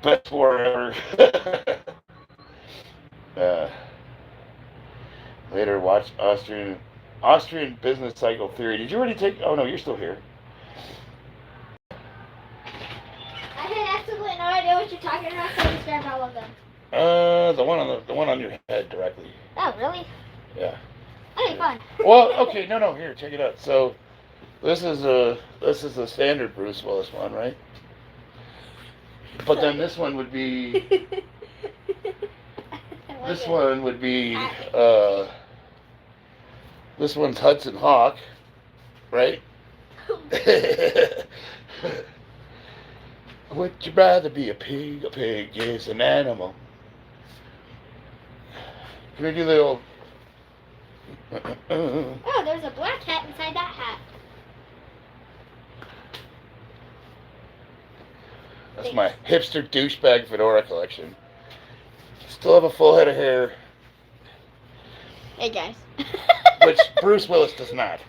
Best war ever. Later, watch Austrian business cycle theory. Did you already take? Oh no, you're still here.
I had absolutely no idea what you're talking about, so I described all of them.
The one on your head directly.
Oh, really?
Yeah.
Okay, fine.
Well, okay, no, here, check it out. So, this is the standard Bruce Willis one, right? But then this one would be. This one would be. This one's Hudson Hawk, right? Would you rather be a pig? A pig is an animal. Can we do the old...
Oh, there's a black hat inside that hat.
That's my hipster douchebag fedora collection. Still have a full head of hair.
Hey, guys.
which Bruce Willis does not.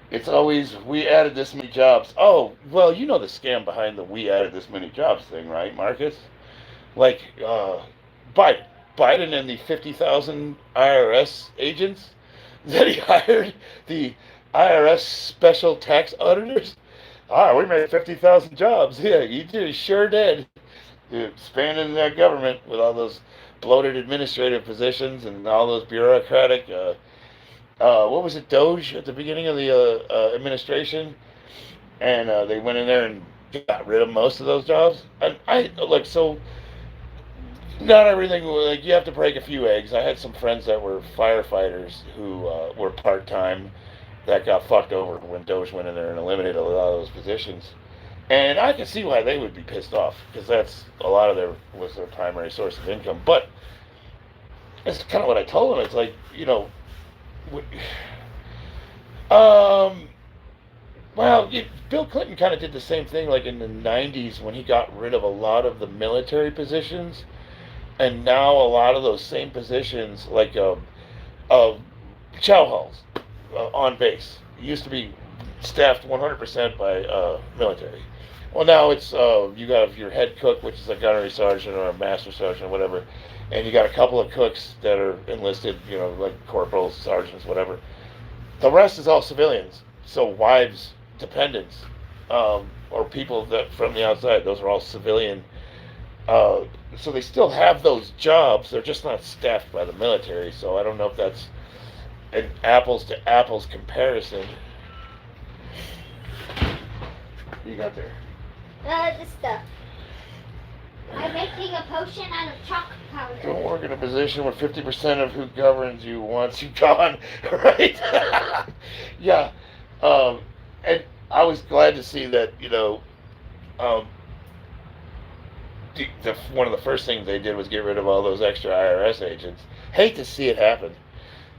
It's always, we added this many jobs. Oh, well, you know the scam behind the we added this many jobs thing, right, Marcus? Like, Biden. Biden and the 50,000 IRS agents that he hired, the IRS special tax auditors. Ah, we made 50,000 jobs. Yeah, you sure did. You're expanding that government with all those bloated administrative positions and all those bureaucratic, what was it, Doge at the beginning of the administration? And they went in there and got rid of most of those jobs. And I, like, so not everything, like, you have to break a few eggs. I had some friends that were firefighters who were part-time that got fucked over when Doge went in there and eliminated a lot of those positions. And I can see why they would be pissed off, because that's a lot of was their primary source of income. But that's kind of what I told them. It's like, well, Bill Clinton kind of did the same thing, like in the 90s when he got rid of a lot of the military positions. And now a lot of those same positions, like chow halls on base, used to be staffed 100% by military. Well, now it's you got your head cook, which is a gunnery sergeant or a master sergeant or whatever, and you got a couple of cooks that are enlisted, like corporals, sergeants, whatever. The rest is all civilians. So wives, dependents, or people that from the outside, those are all civilian. So they still have those jobs. They're just not staffed by the military. So I don't know if that's an apples to apples comparison. What you got there?
This stuff. I'm making a potion out of chalk powder.
Don't work in a position where 50% of who governs you wants you gone, right? Yeah. And I was glad to see that, one of the first things they did was get rid of all those extra IRS agents. Hate to see it happen.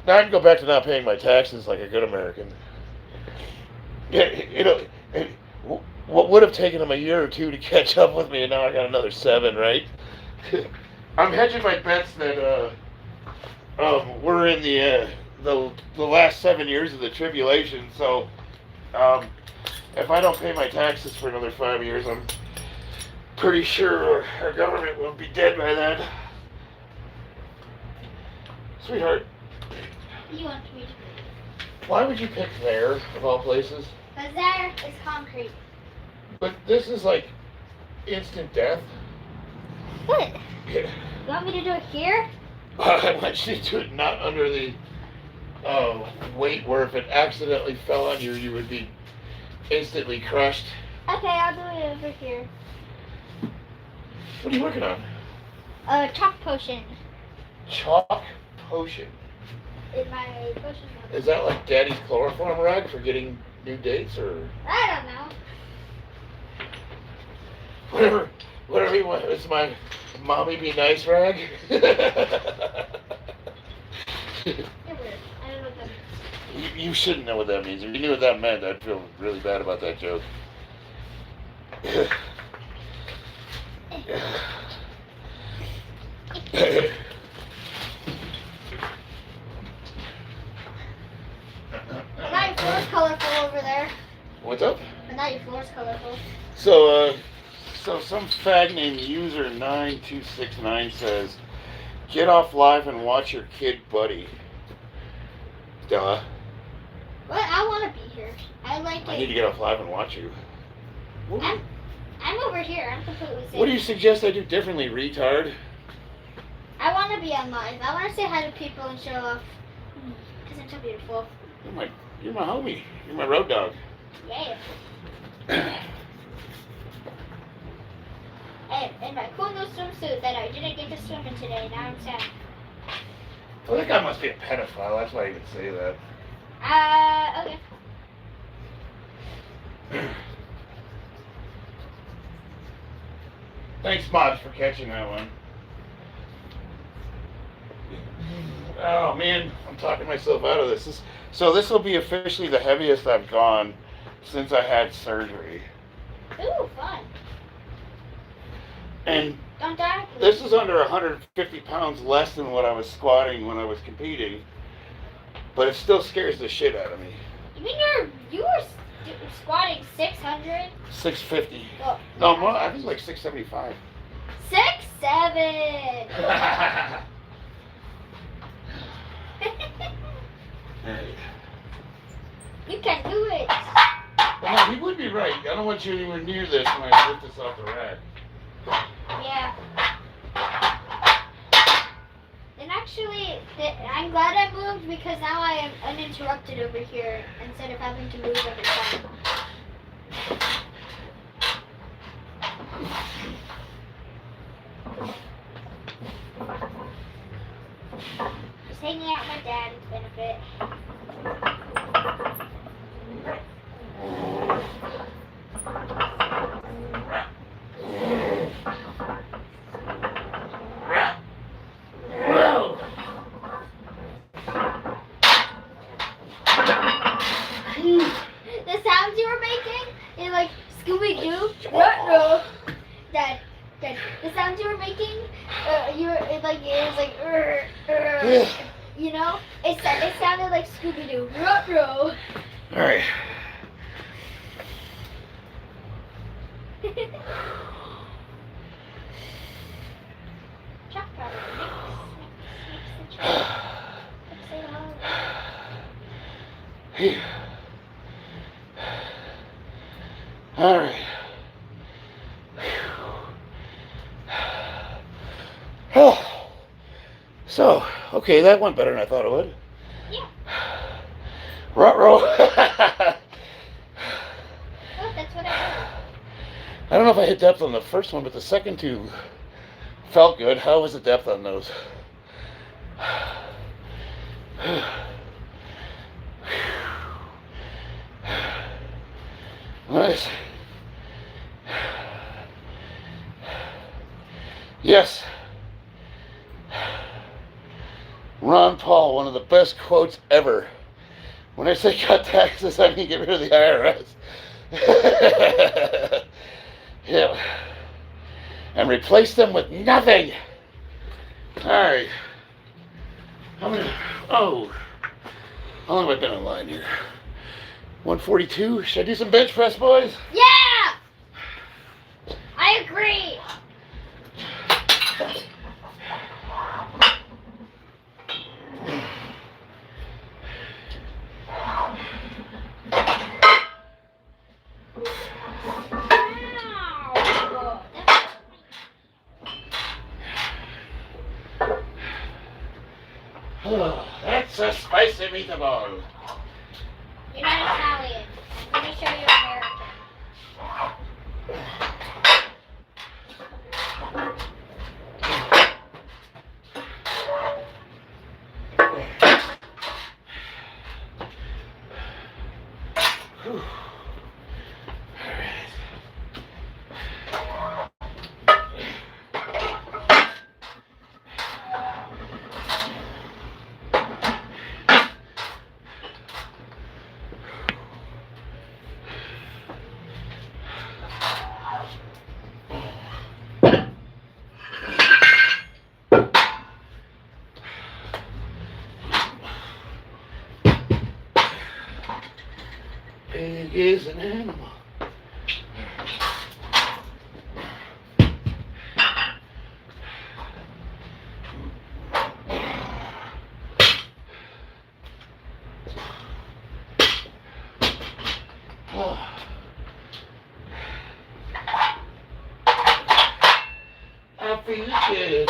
Now I can go back to not paying my taxes like a good American. Yeah, what would have taken them a year or two to catch up with me, and now I got another 7, right? I'm hedging my bets that we're in the last 7 years of the tribulation. So if I don't pay my taxes for another 5 years, I'm pretty sure our government will be dead by then. Sweetheart,
You want me to?
why would you pick there, of all places?
Because there is concrete.
But this is like instant death.
What?
Yeah.
You want me to do it here?
I want you to do it not under the weight where if it accidentally fell on you, you would be instantly crushed.
Okay, I'll do it over here.
What are you working on?
Chalk potion.
Chalk potion.
In my potion box.
Is that like Daddy's chloroform rag for getting new dates, or
I don't know.
whatever you want? It's my mommy be nice rag.
You're weird. I don't know what that means.
You shouldn't know what that means. If you knew what that meant, I'd feel really bad about that joke.
And now your floor's colorful over there.
What's up?
And now your floor's colorful.
So some fag named user9269 says, "Get off live and watch your kid, buddy." Duh.
Well, I want to be here. I like it.
I need to get off live and watch you.
I'm over here. I'm completely safe.
What do you suggest I do differently, retard?
I want to be on live. I want to say hi to people and show off. Because I'm so beautiful.
You're my homie. You're my road dog.
Yeah. And in my cool new swimsuit that I didn't get to swim in today. Now I'm sad.
Well, that guy must be a pedophile. That's why he would say that.
Okay.
Thanks, Mods, for catching that one. Oh, man, I'm talking myself out of this. So this will be officially the heaviest I've gone since I had surgery.
Ooh, fun.
And
Don't die.
This is under 150 pounds less than what I was squatting when I was competing, but it still scares the shit out of me.
You mean you were squatting 600?
650.
Well,
No, more, I think like 675.
6'7".
Hey.
You can do it.
Well, no, he would be right. I don't want you anywhere near this when I lift this off the rack.
Yeah. And actually, I'm glad I moved because now I am uninterrupted over here instead of having to move every time. Just hanging out with my dad's benefit. The sounds you were making, you're like Scooby-Doo, ruh-roh. Dad, the sounds you were making, it was like, you know, it sounded like Scooby-Doo, ruh-roh.
All right.
Chuck got it. Mix the chuck. Mix it all.
Here. All right. Oh. So, okay, that went better than I thought it would.
Yeah.
Ruh-roh.
Oh, that's what I heard.
I don't know if I hit depth on the first one, but the second two felt good. How was the depth on those? Nice. Yes. Ron Paul, one of the best quotes ever. When I say cut taxes, I mean get rid of the IRS. Yeah. And replace them with nothing. Alright. How many? Oh. How long have I been online here? 142? Should I do some bench press, boys?
Yeah! I agree.
Oh, that's a spicy meatball.
You're not Italian. I'm going to show you American.
Whew. Pig is an animal. I feel good.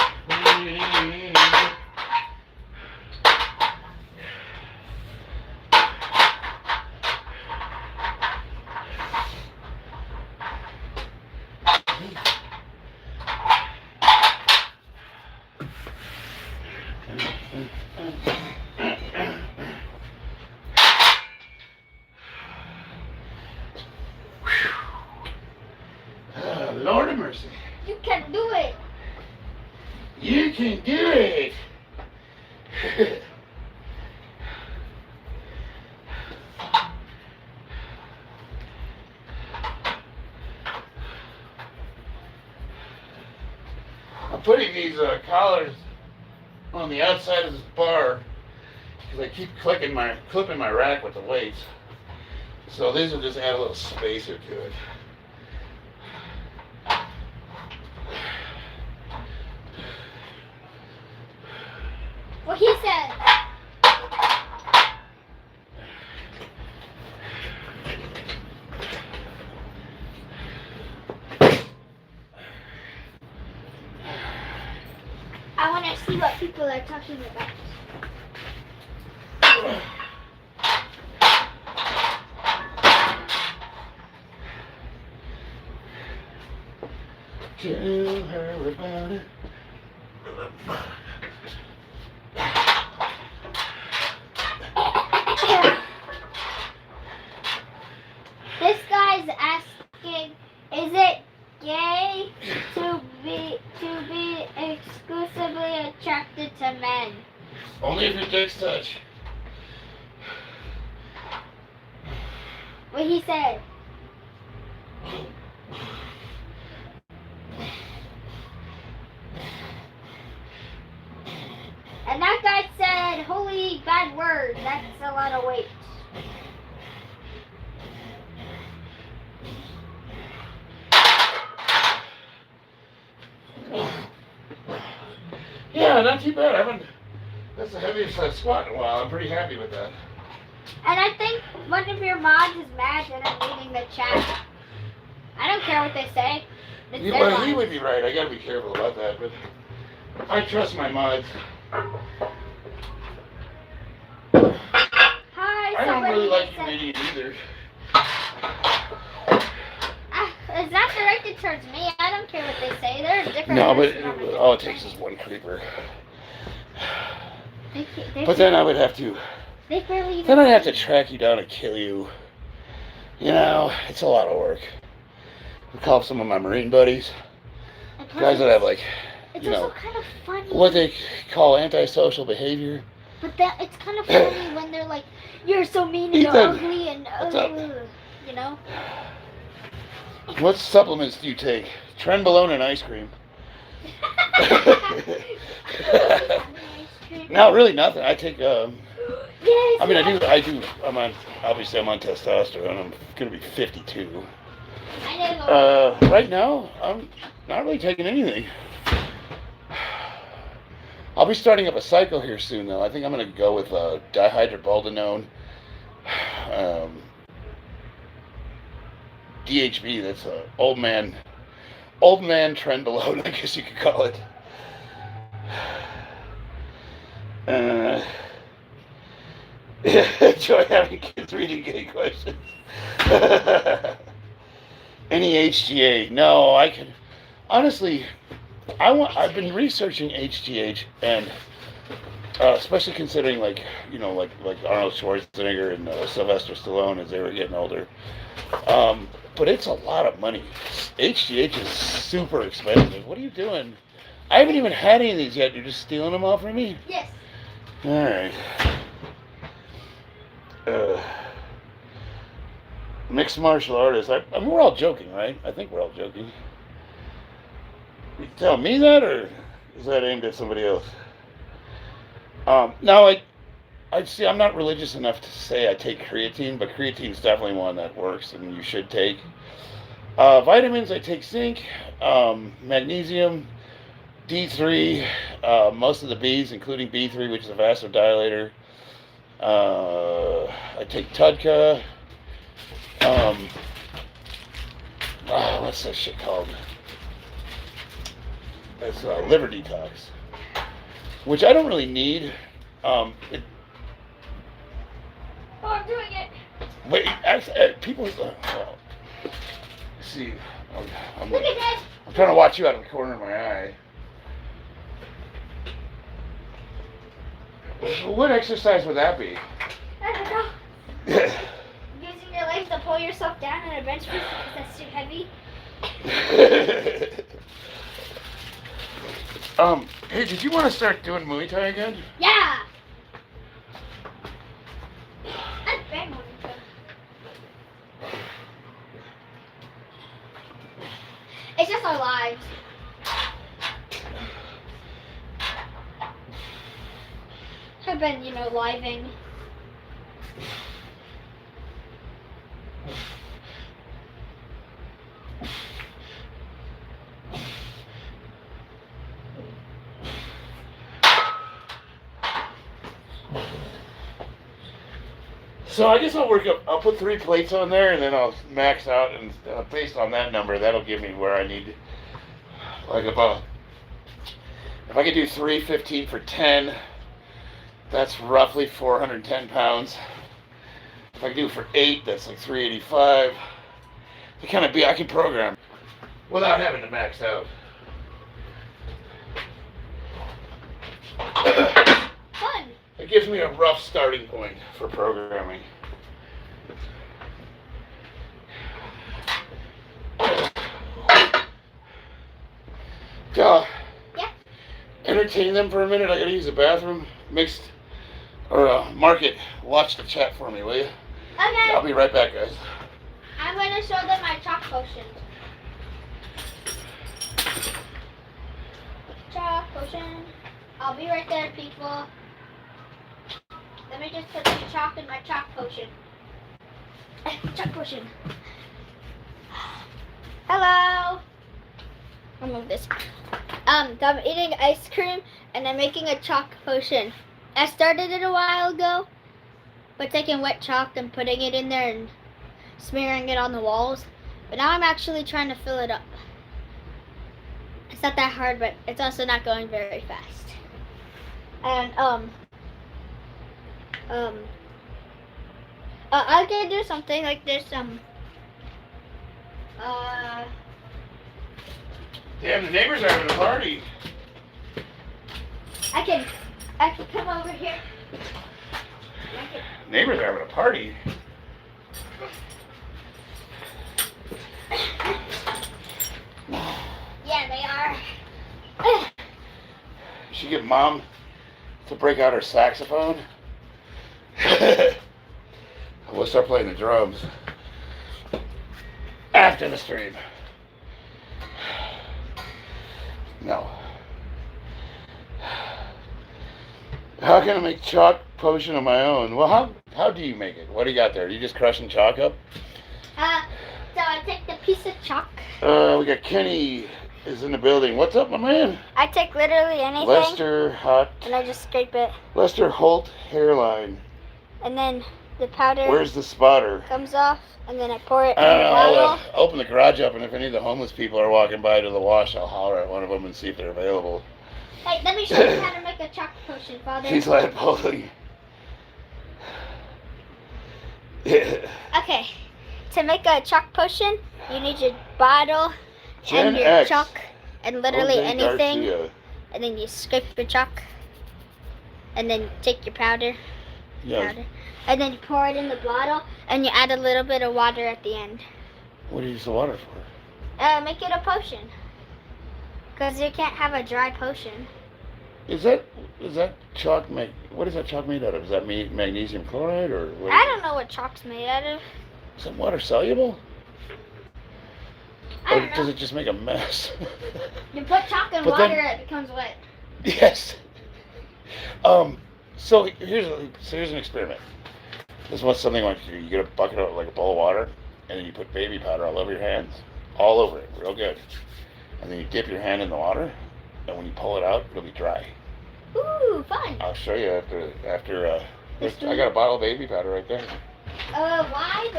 Lord of mercy.
You can do it.
You can do it. I'm putting these collars on the outside of this bar because I keep clipping my rack with the weights. So these will just add a little spacer to it.
What he said. I want to see what people are talking about.
Tell her about it.
This guy's asking, is it gay to be exclusively attracted to men?
Only if your dick's touch.
What he said. And that guy said, holy bad word, that's a lot of weight.
Yeah, not too bad. That's the heaviest I've squat in a while. I'm pretty happy with that.
And I think one of your mods is mad that I'm reading the chat. I don't care what they say. It's their
Well, he
mods.
would be right. I gotta be careful about that, but I trust my mods.
Hi,
I don't really like you
said,
reading it either.
it's not directed towards me. I don't care what they say. They're different.
No, but
person on a
all it
different
takes is one creeper.
thing.
But then I would have to.
They barely even
Then I'd have to track you down and kill you. You know, it's a lot of work. I call up some of my Marine buddies,
And plus
guys that have like,
it's
you know,
also kind of funny.
what they call antisocial behavior.
But that it's kind of funny when they're like, "You're so mean and
Ethan,
ugly and
what's up?
you know."
What supplements do you take? Trenbolone and ice cream. No, really nothing. I take.
Yes,
I mean, I do. Obviously, I'm on testosterone. I'm gonna be 52.
I know.
Right now, I'm not really taking anything. I'll be starting up a cycle here soon, though. I think I'm gonna go with dihydroboldenone, DHB. That's old man trenbolone, I guess you could call it. Enjoy having kids reading gay questions. Any HGA? No, I can. Honestly, I've been researching HGH, and especially considering like Arnold Schwarzenegger and Sylvester Stallone as they were getting older. But it's a lot of money. HGH is super expensive. What are you doing? I haven't even had any of these yet. You're just stealing them all from me?
Yes.
All right. Mixed martial artist. I mean, we're all joking, right? I think we're all joking. You tell me that, or is that aimed at somebody else? No, I see. I'm not religious enough to say I take creatine, but creatine is definitely one that works, and you should take. Vitamins, I take zinc, magnesium, D3, most of the Bs, including B3, which is a vasodilator. I take Tudka. What's that shit called? It's liver detox, which I don't really need.
Oh, I'm doing it.
But actually, people. Well, see, I'm
Look at that.
trying to watch you out of the corner of my eye. What exercise would that be?
I don't know. Using your legs to pull yourself down on a bench press because that's too heavy.
Hey, did you want to start doing Muay Thai again?
Yeah. I've been wanting to. It's just our lives. I've been, living.
So I guess I'll put 3 plates on there, and then I'll max out, and based on that number, that'll give me where I need, like if I could do 315 for 10, that's roughly 410 pounds. If I could do it for 8, that's like 385. I can program without having to max out.
Fun.
It gives me a rough starting point for programming.
Yeah.
Entertain them for a minute. I gotta use the bathroom. Market, watch the chat for me, will you?
Okay.
I'll be right back, guys.
I'm going to show them my chalk potion. Chalk potion. I'll be right there, people. Let me just put some chalk in my chalk potion. Chalk potion. Hello. I'll move this. I'm eating ice cream and I'm making a chalk potion. I started it a while ago by taking wet chalk and putting it in there and smearing it on the walls. But now I'm actually trying to fill it up. It's not that hard, but it's also not going very fast. And I can do something like this.
Damn, the neighbors are having a party.
I can come over here.
Neighbors are having a party.
Yeah, they are.
You should get Mom to break out her saxophone. We'll start playing the drums after the stream. No. How can I make chalk potion on my own? Well, how do you make it? What do you got there? Are you just crushing chalk up?
So I take the piece of chalk.
We got Kenny is in the building. What's up, my man?
I take literally anything.
Lester Hot.
And I just scrape it.
Lester Holt hairline.
And then the powder
Where's the spotter?
comes off. And then I pour it in
I
the
don't know.
bottle.
I'll open the garage up, and if any of the homeless people are walking by to the wash, I'll holler at one of them and see if they're available.
Hey, let me show you how to make a chalk potion, Father.
She's like bowling.
Okay, to make a chalk potion, you need your bottle
Gen
and your
X.
chalk and literally
Jose
anything.
Garcia.
And then you scrape your chalk. And then take your powder.
Yeah.
And then you pour it in the bottle and you add a little bit of water at the end.
What do you use the water for?
Make it a potion. Because you can't have a dry potion.
Is that chalk made? What is that chalk made out of? Is that magnesium chloride or what?
I don't know what chalk's made out of.
Is it water soluble?
I
Or
don't know.
does it just make a mess?
You put chalk in
But
water,
then-
it becomes wet.
Yes. So here's an experiment. This is what something like you do. You get a bucket of like a bowl of water, and then you put baby powder all over your hands, all over it, real good. And then you dip your hand in the water, and when you pull it out, it'll be dry.
Ooh, fun.
I'll show you after. I got a bottle of baby powder right there.
Why?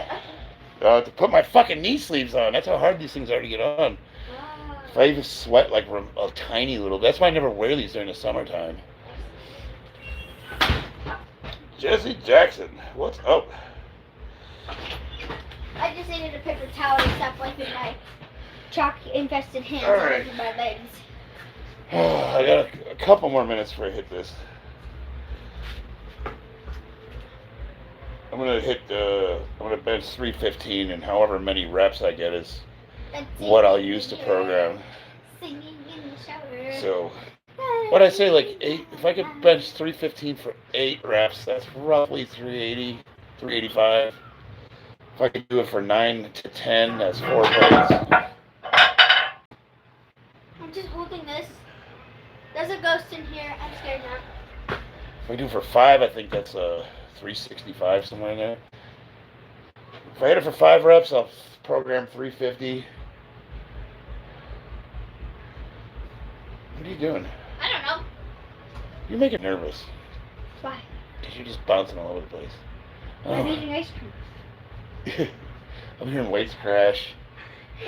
To put my fucking knee sleeves on. That's how hard these things are to get on. If I even sweat like a tiny little, that's why I never wear these during the summertime. Jesse Jackson, what's up?
I just needed a paper towel to stop wiping my chalk-infested hands
All
all
right.
over my legs.
I got a couple more minutes before I hit this. I'm gonna bench 315, and however many reps I get is what I'll use to program.
Singing in the shower.
So, what I say, like 8, if I could bench 315 for 8 reps, that's roughly 380, 385. If I could do it for 9 to 10, that's 4 plates.
I'm just holding this. There's a ghost in here. I'm scared now.
If I do for 5, I think that's 365, somewhere in there. If I hit it for 5 reps, I'll program 350. What are you doing?
I don't know.
You're making me nervous.
Why?
Because you're just bouncing all over the place.
I'm eating ice cream.
I'm hearing weights crash.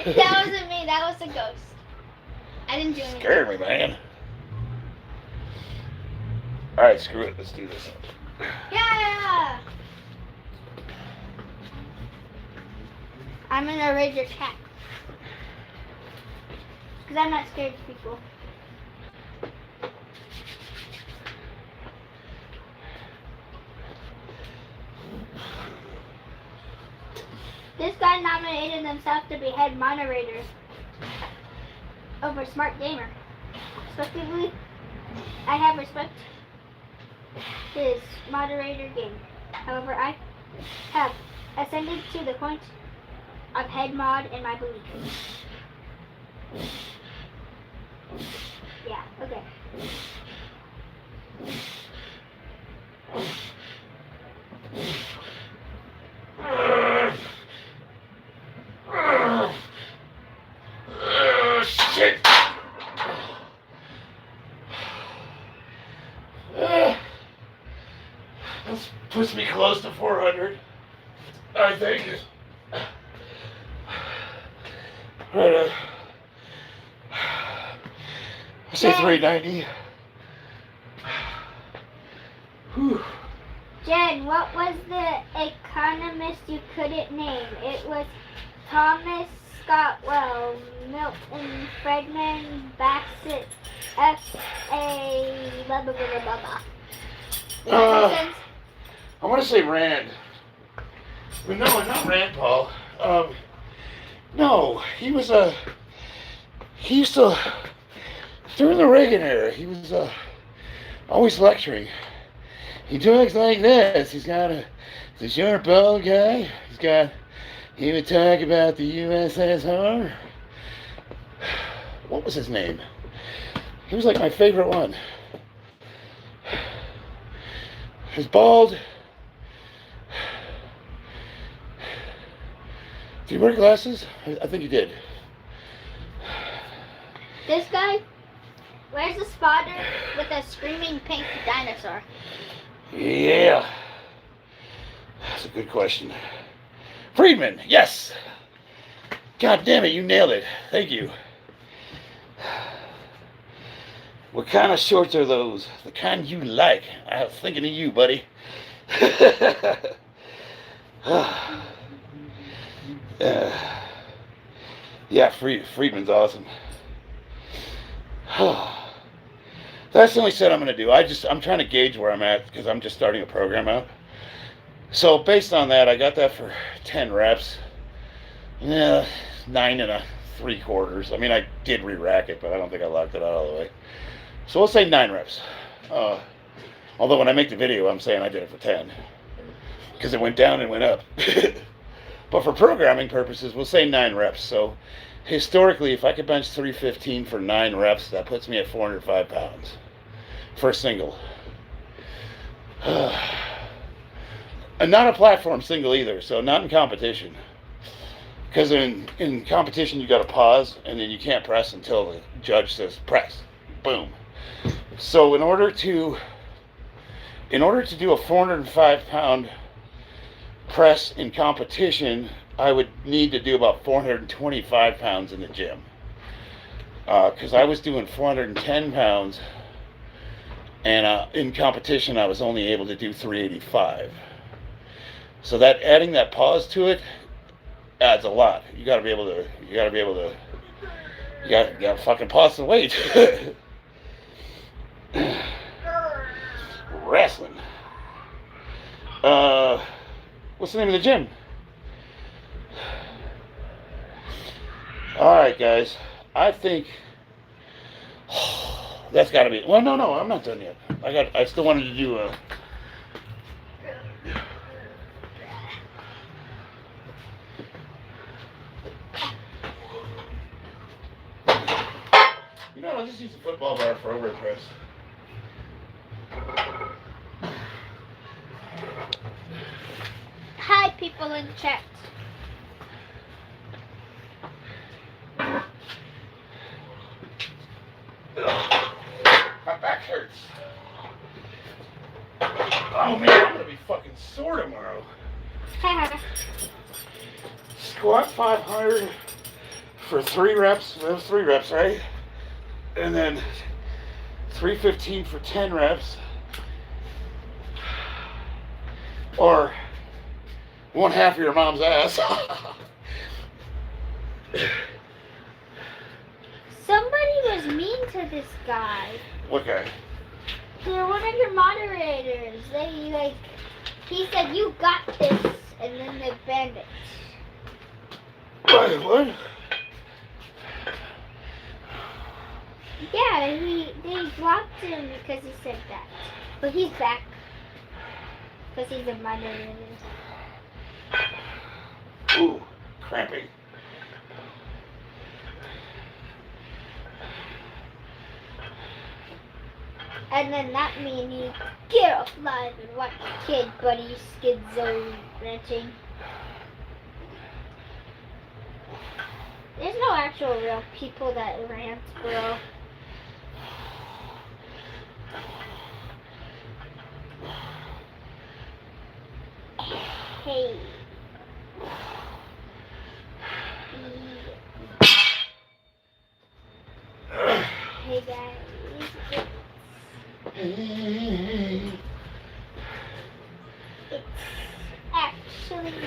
That wasn't me. That was a ghost. I didn't do anything.
Scared me, man. Alright, screw it. Let's do this.
Yeah! I'm gonna raid your chat. Because I'm not scared of people. This guy nominated himself to be head moderator over Smart Gamer. Respectively, I have respect his moderator game. However, I have ascended to the point of head mod in my belief. Yeah, okay.
Shit! This puts me close to 400, I think. Right, I say 390. Whew.
Jen, what was the economist you couldn't name? It was Thomas Scotwell, Milton Friedman, Bassett, F.A. blah blah blah blah blah. Does that make sense?
I want to say Rand. But no, not Rand Paul. No, he was he used to, during the Reagan era, he was always lecturing. He talks like this. He's got the short bald guy. He would talk about the USSR. What was his name? He was like my favorite one. He's bald. Do you wear glasses? I think you did.
This guy wears a spotter with a screaming pink dinosaur.
Yeah. That's a good question. Friedman, yes. God damn it, you nailed it. Thank you. What kind of shorts are those? The kind you like. I was thinking of you, buddy. Yeah, Friedman's awesome. That's the only set I'm going to do. I'm trying to gauge where I'm at because I'm just starting a program out. So based on that, I got that for 10 reps. Yeah, 9 3/4. I mean, I did re-rack it, but I don't think I locked it out all the way. So we'll say 9 reps. Although when I make the video, I'm saying I did it for 10 because it went down and went up. But for programming purposes, we'll say 9 reps. So historically, if I could bench 315 for 9 reps, that puts me at 405 pounds for a single. And not a platform single either, so not in competition. Because in competition, you got to pause, and then you can't press until the judge says press. Boom. So in order to do a 405 pound press in competition, I would need to do about 425 pounds in the gym. Because I was doing 410 pounds, and in competition, I was only able to do 385. So that adding that pause to it adds a lot. You gotta be able to fucking pause the weight. Wrestling. What's the name of the gym? Alright, guys. I think that's gotta be. Well, no, I'm not done yet. I still wanted to do a. You know, I'll just use the football bar for overhead press.
people in chat.
My back hurts. Oh man, I'm gonna be fucking sore tomorrow. Squat 500 for 3 reps. That was 3 reps, right? And then 315 for 10 reps. Or 1/2 of your mom's ass.
Somebody was mean to this guy.
What guy?
They're one of your moderators. He said you got this, and then they banned it.
What?
Yeah, they blocked him because he said that. But he's back. Because he's a moderator.
Ooh, cramping.
And then that means you get off live and watch Kid Buddy Schizo ranting. There's no actual real people that rant, bro. Hey. Hey guys. It's actually me.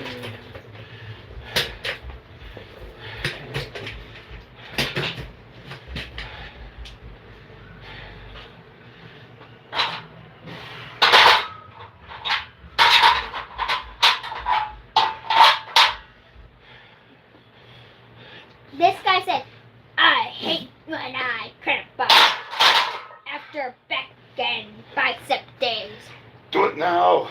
This guy said, I hate when I cramp up after back and bicep days.
Do it now.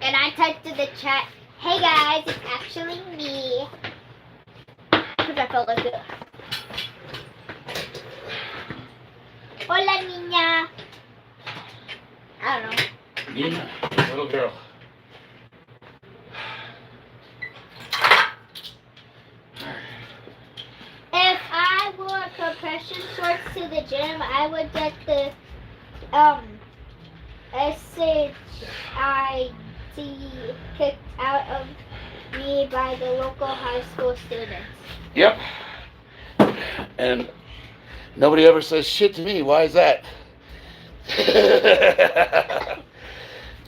And I typed in the chat, hey guys, it's actually me. Because I felt like it. Hola, niña. I don't know.
Nina, little girl.
If I wore compression shorts to the gym, I would get the SHID kicked out of me by the local high school students.
Yep. And nobody ever says shit to me. Why is that?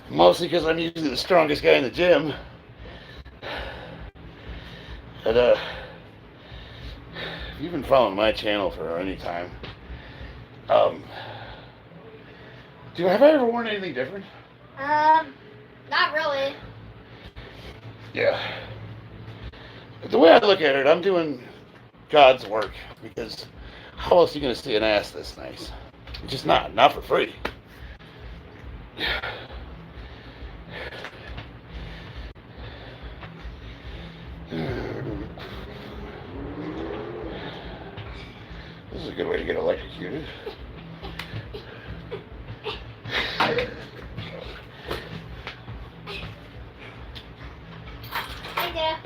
Mostly because I'm usually the strongest guy in the gym. But if you've been following my channel for any time, have I ever worn anything different?
Not really.
Yeah. The way I look at it, I'm doing God's work, because how else are you going to see an ass this nice? Just not for free. This is a good way to get electrocuted.
Hey there.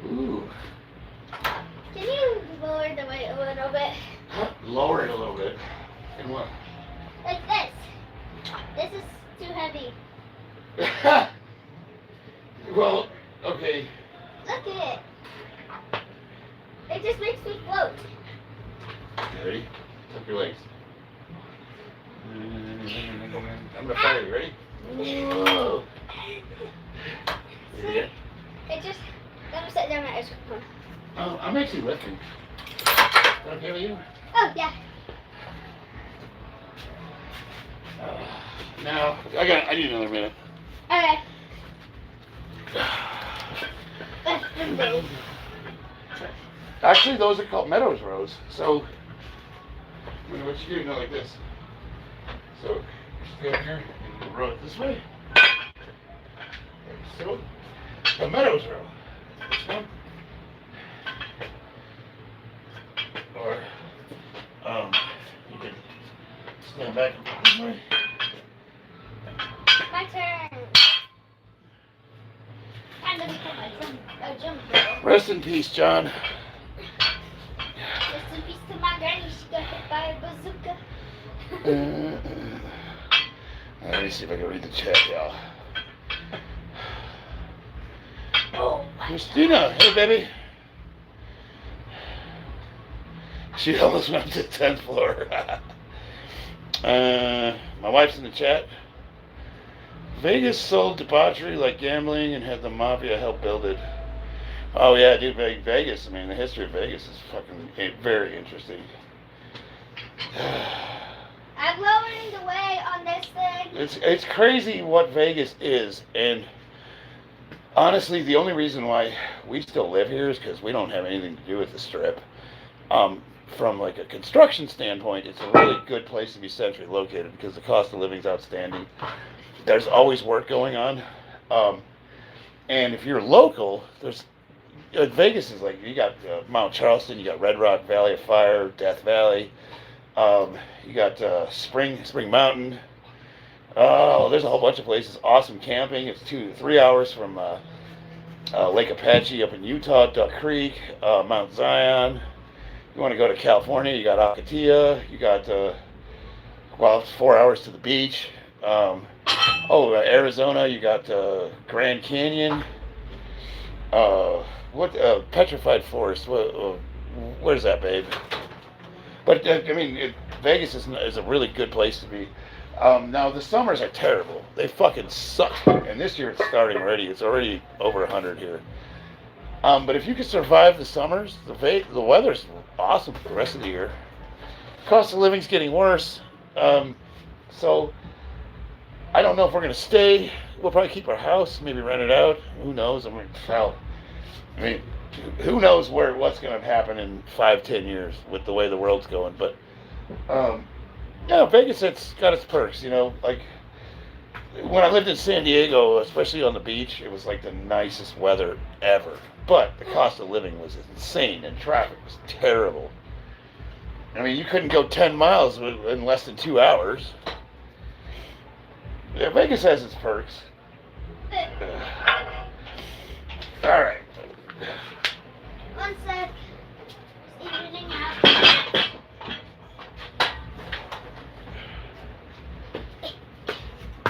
Ooh.
Can you lower the weight a little bit?
Lower it a little bit. And what?
Like this. This is too heavy.
Well, okay.
Look at it. It just makes me float.
You ready? Up your legs. I'm gonna fire you. Ready? Whoa.
See? It just. Let me set down my ice cream.
Oh, I'm actually lifting. Is that okay with you?
Oh, yeah.
Now, I need another minute.
Okay.
Actually, those are called Meadows rows. So, what you do, you go like this. So, stay up here and row it this way. So, the Meadows row. This one. Or, you can stand back and put this way.
trying to become a gym bro.
Rest in peace, John.
Rest in peace to my granny. She got hit by a bazooka.
Let me see if I can read the chat, y'all.
Oh.
Christina, hey baby. She almost went to the 10th floor. My wife's in the chat. Vegas sold debauchery like gambling and had the mafia help build it. Oh yeah, dude, Vegas. I mean, the history of Vegas is fucking very interesting.
I'm lowering the weight on this thing.
It's crazy what Vegas is, and honestly, the only reason why we still live here is because we don't have anything to do with the Strip. From like a construction standpoint, it's a really good place to be centrally located because the cost of living is outstanding. There's always work going on, and if you're local, there's Vegas is like you got Mount Charleston, you got Red Rock, Valley of Fire, Death Valley, you got Spring Mountain. Oh, there's a whole bunch of places. Awesome camping. It's 2 to 3 hours from Lake Apache up in Utah, Duck Creek, Mount Zion. You want to go to California, you got Alcatia, you got, it's 4 hours to the beach. Arizona, you got Grand Canyon. Petrified Forest, where's that, babe? But, Vegas is a really good place to be. Now, the summers are terrible. They fucking suck. And this year it's starting already. It's already over 100 here. But if you can survive the summers, the weather's awesome for the rest of the year. Cost of living's getting worse. So I don't know if we're going to stay. We'll probably keep our house, maybe rent it out. Who knows? Who knows what's going to happen in 5-10 years with the way the world's going. But, Vegas, it's got its perks, like when I lived in San Diego, especially on the beach, it was like the nicest weather ever. But the cost of living was insane and traffic was terrible. You couldn't go 10 miles in less than 2 hours. Yeah, Vegas has its perks. All right.
One sec. Evening out.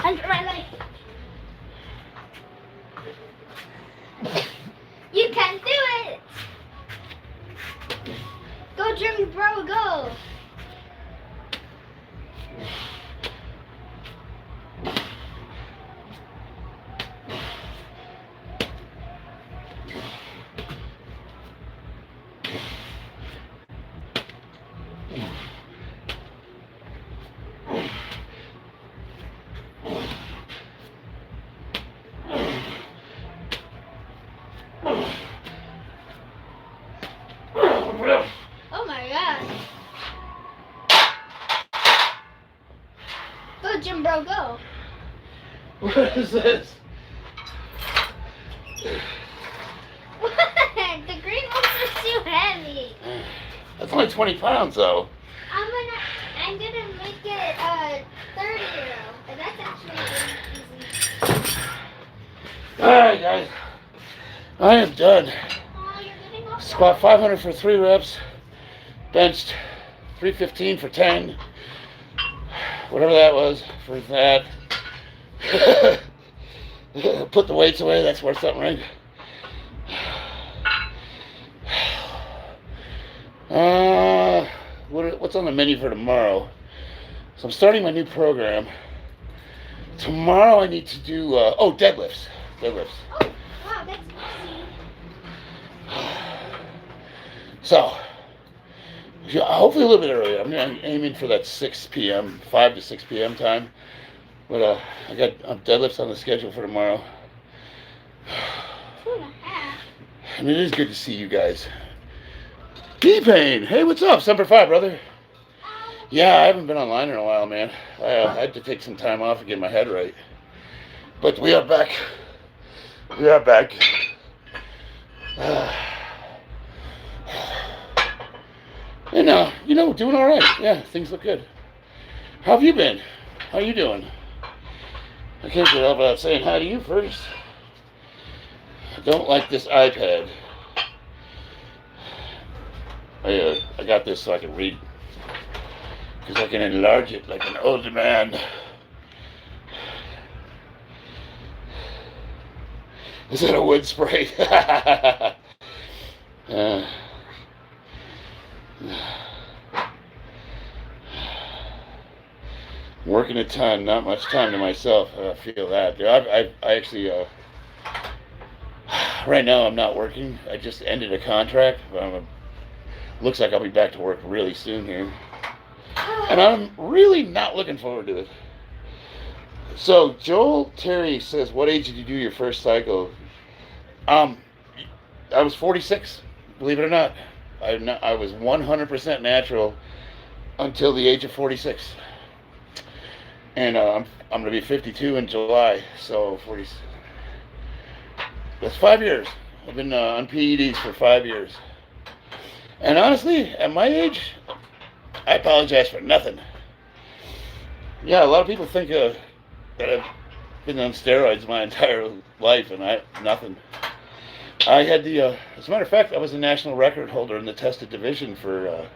Under my life. You can do it! Go, Jimmy Bro, go! Oh my god. Go, Jim Bro, go.
What is this?
What? The green ones are too heavy.
That's only 20 pounds, though.
I'm gonna make it 30 though, and that's actually really easy.
Alright, guys. I am done.
Oh, you're getting off.
Squat 500 for 3 reps. Benched 315 for 10. Whatever that was for that. Put the weights away, that's worth something, right? What's on the menu for tomorrow? So I'm starting my new program. Tomorrow I need to do, deadlifts. Deadlifts.
Oh, wow, that's easy.
So, hopefully a little bit earlier. I'm aiming for that 6 p.m., 5 to 6 p.m. time. But I got deadlifts on the schedule for tomorrow.
2.5.
And it is good to see you guys. D-Pain, hey, what's up? Semper Fi, brother. Yeah, I haven't been online in a while, man. I had to take some time off and get my head right. But we are back. We are back. And, doing all right. Yeah, things look good. How have you been? How are you doing? I can't get up without saying hi to you first. don't like this iPad. I got this so I can read. Because I can enlarge it like an older man. Is that a wood spray? Working a ton, not much time to myself. I feel that. I actually, right now I'm not working. I just ended a contract. Looks like I'll be back to work really soon here. And I'm really not looking forward to it. So Joel Terry says, what age did you do your first cycle? I was 46, believe it or not. I was 100% natural until the age of 46. And I'm going to be 52 in July, so 40. That's 5 years. I've been on PEDs for 5 years. And honestly, at my age, I apologize for nothing. Yeah, a lot of people think that I've been on steroids my entire life, and nothing. I had as a matter of fact, I was a national record holder in the tested division for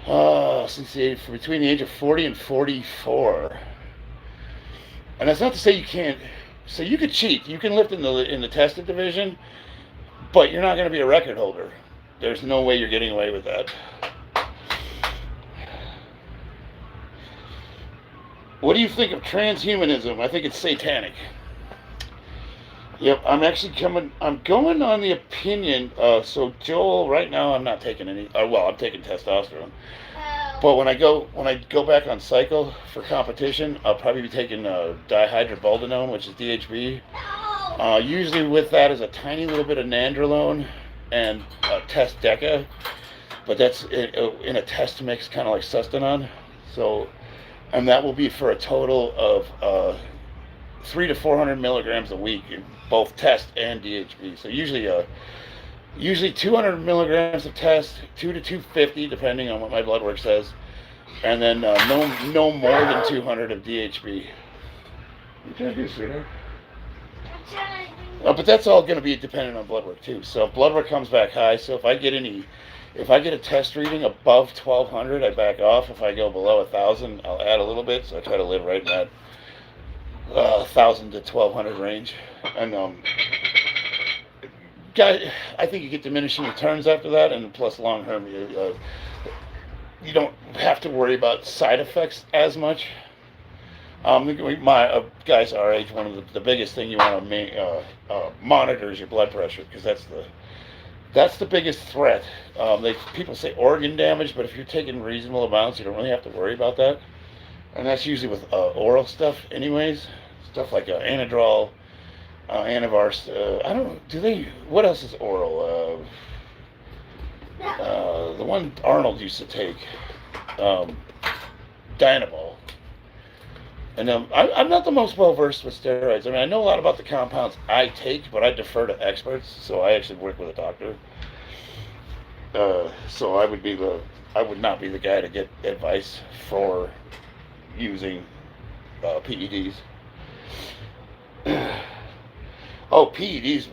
between the age of 40 and 44. And that's not to say you can't. So you could cheat. You can lift in the tested division, but you're not going to be a record holder. There's no way you're getting away with that. What do you think of transhumanism? I think it's satanic. Yep, I'm going on the opinion. So Joel, right now I'm not taking any. I'm taking testosterone. But when I go back on cycle for competition, I'll probably be taking dihydroboldenone, which is DHB. Usually with that is a tiny little bit of nandrolone and test deca, but that's in a test mix, kind of like sustanon. So, and that will be for a total of 300 to 400 milligrams a week in both test and DHB. So usually 200 milligrams of test, 2 to 250 depending on what my blood work says, and then no more than 200 of DHB. What are you trying to do, sweetheart? But that's all going to be dependent on blood work too. So if blood work comes back high, so if I get a test reading above 1200, I back off. If I go below 1000, I'll add a little bit. So I try to live right in that 1000 to 1200 range. And I think you get diminishing returns after that, and plus long term, you don't have to worry about side effects as much. My guys our age, one of the biggest thing you want to monitor is your blood pressure, because that's the biggest threat. People say organ damage, but if you're taking reasonable amounts, you don't really have to worry about that. And that's usually with oral stuff, anyways. Stuff like Anadrol, Anavarst. I don't know. What else is oral? The one Arnold used to take, Dynabol. And I'm not the most well versed with steroids. I mean, I know a lot about the compounds I take, but I defer to experts. So I actually work with a doctor. So I would not be the guy to get advice for using PEDs. Oh, PEDs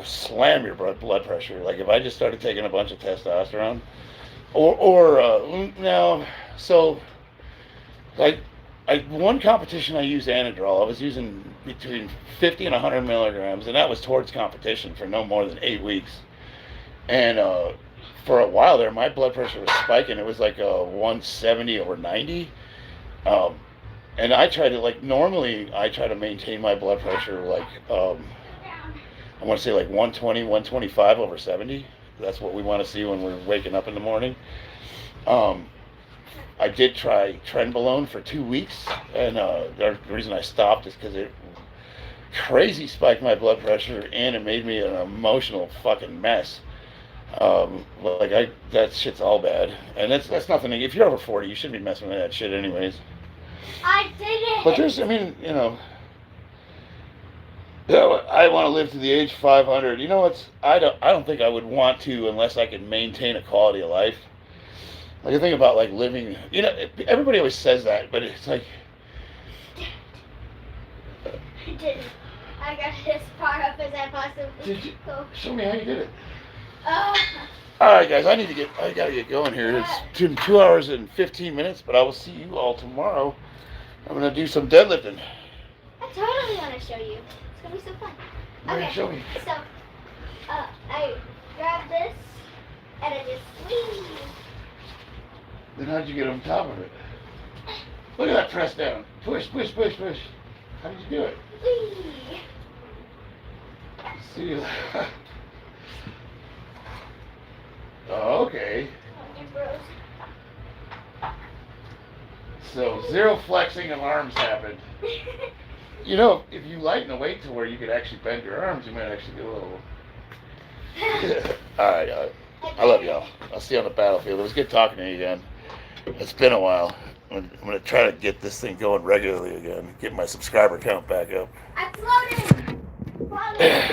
slam your blood pressure. Like if I just started taking a bunch of testosterone, one competition I used Anadrol. I was using between 50 and 100 milligrams, and that was towards competition for no more than 8 weeks. And for a while there, my blood pressure was spiking. It was like 170 over 90. And I try to maintain my blood pressure like, I want to say like 120, 125 over 70. That's what we want to see when we're waking up in the morning. I did try Trenbolone for 2 weeks, and the reason I stopped is because it crazy spiked my blood pressure, and it made me an emotional fucking mess. That shit's all bad, and that's nothing. If you're over 40, you shouldn't be messing with that shit anyways.
I did it.
But I want to live to the age 500. You know, I don't think I would want to unless I could maintain a quality of life. Like I think about like living. You know, everybody always says that, but it's like.
I did it. I got as far up as I possibly
Did you?
go.
Show me how you did it.
Oh,
All right, guys, I gotta get going here. It's 2 hours and 15 minutes, but I will see you all tomorrow. I'm gonna do some deadlifting.
I totally want to show you. It's gonna be so fun.
All right,
Okay,
show me.
so I grab this and I just squeeze.
Then how'd you get on top of it? Look at that press down. Push, push, push, push. How did you do it?
Whee!
See. Oh, okay.
Oh, you bros.
So 0 flexing of arms happened. You know, if you lighten the weight to where you could actually bend your arms, you might actually get a little. All right, I love y'all. I'll see you on the battlefield. It was good talking to you again. It's been a while. I'm gonna try to get this thing going regularly again. Get my subscriber count back up.
I'm floating. Floating.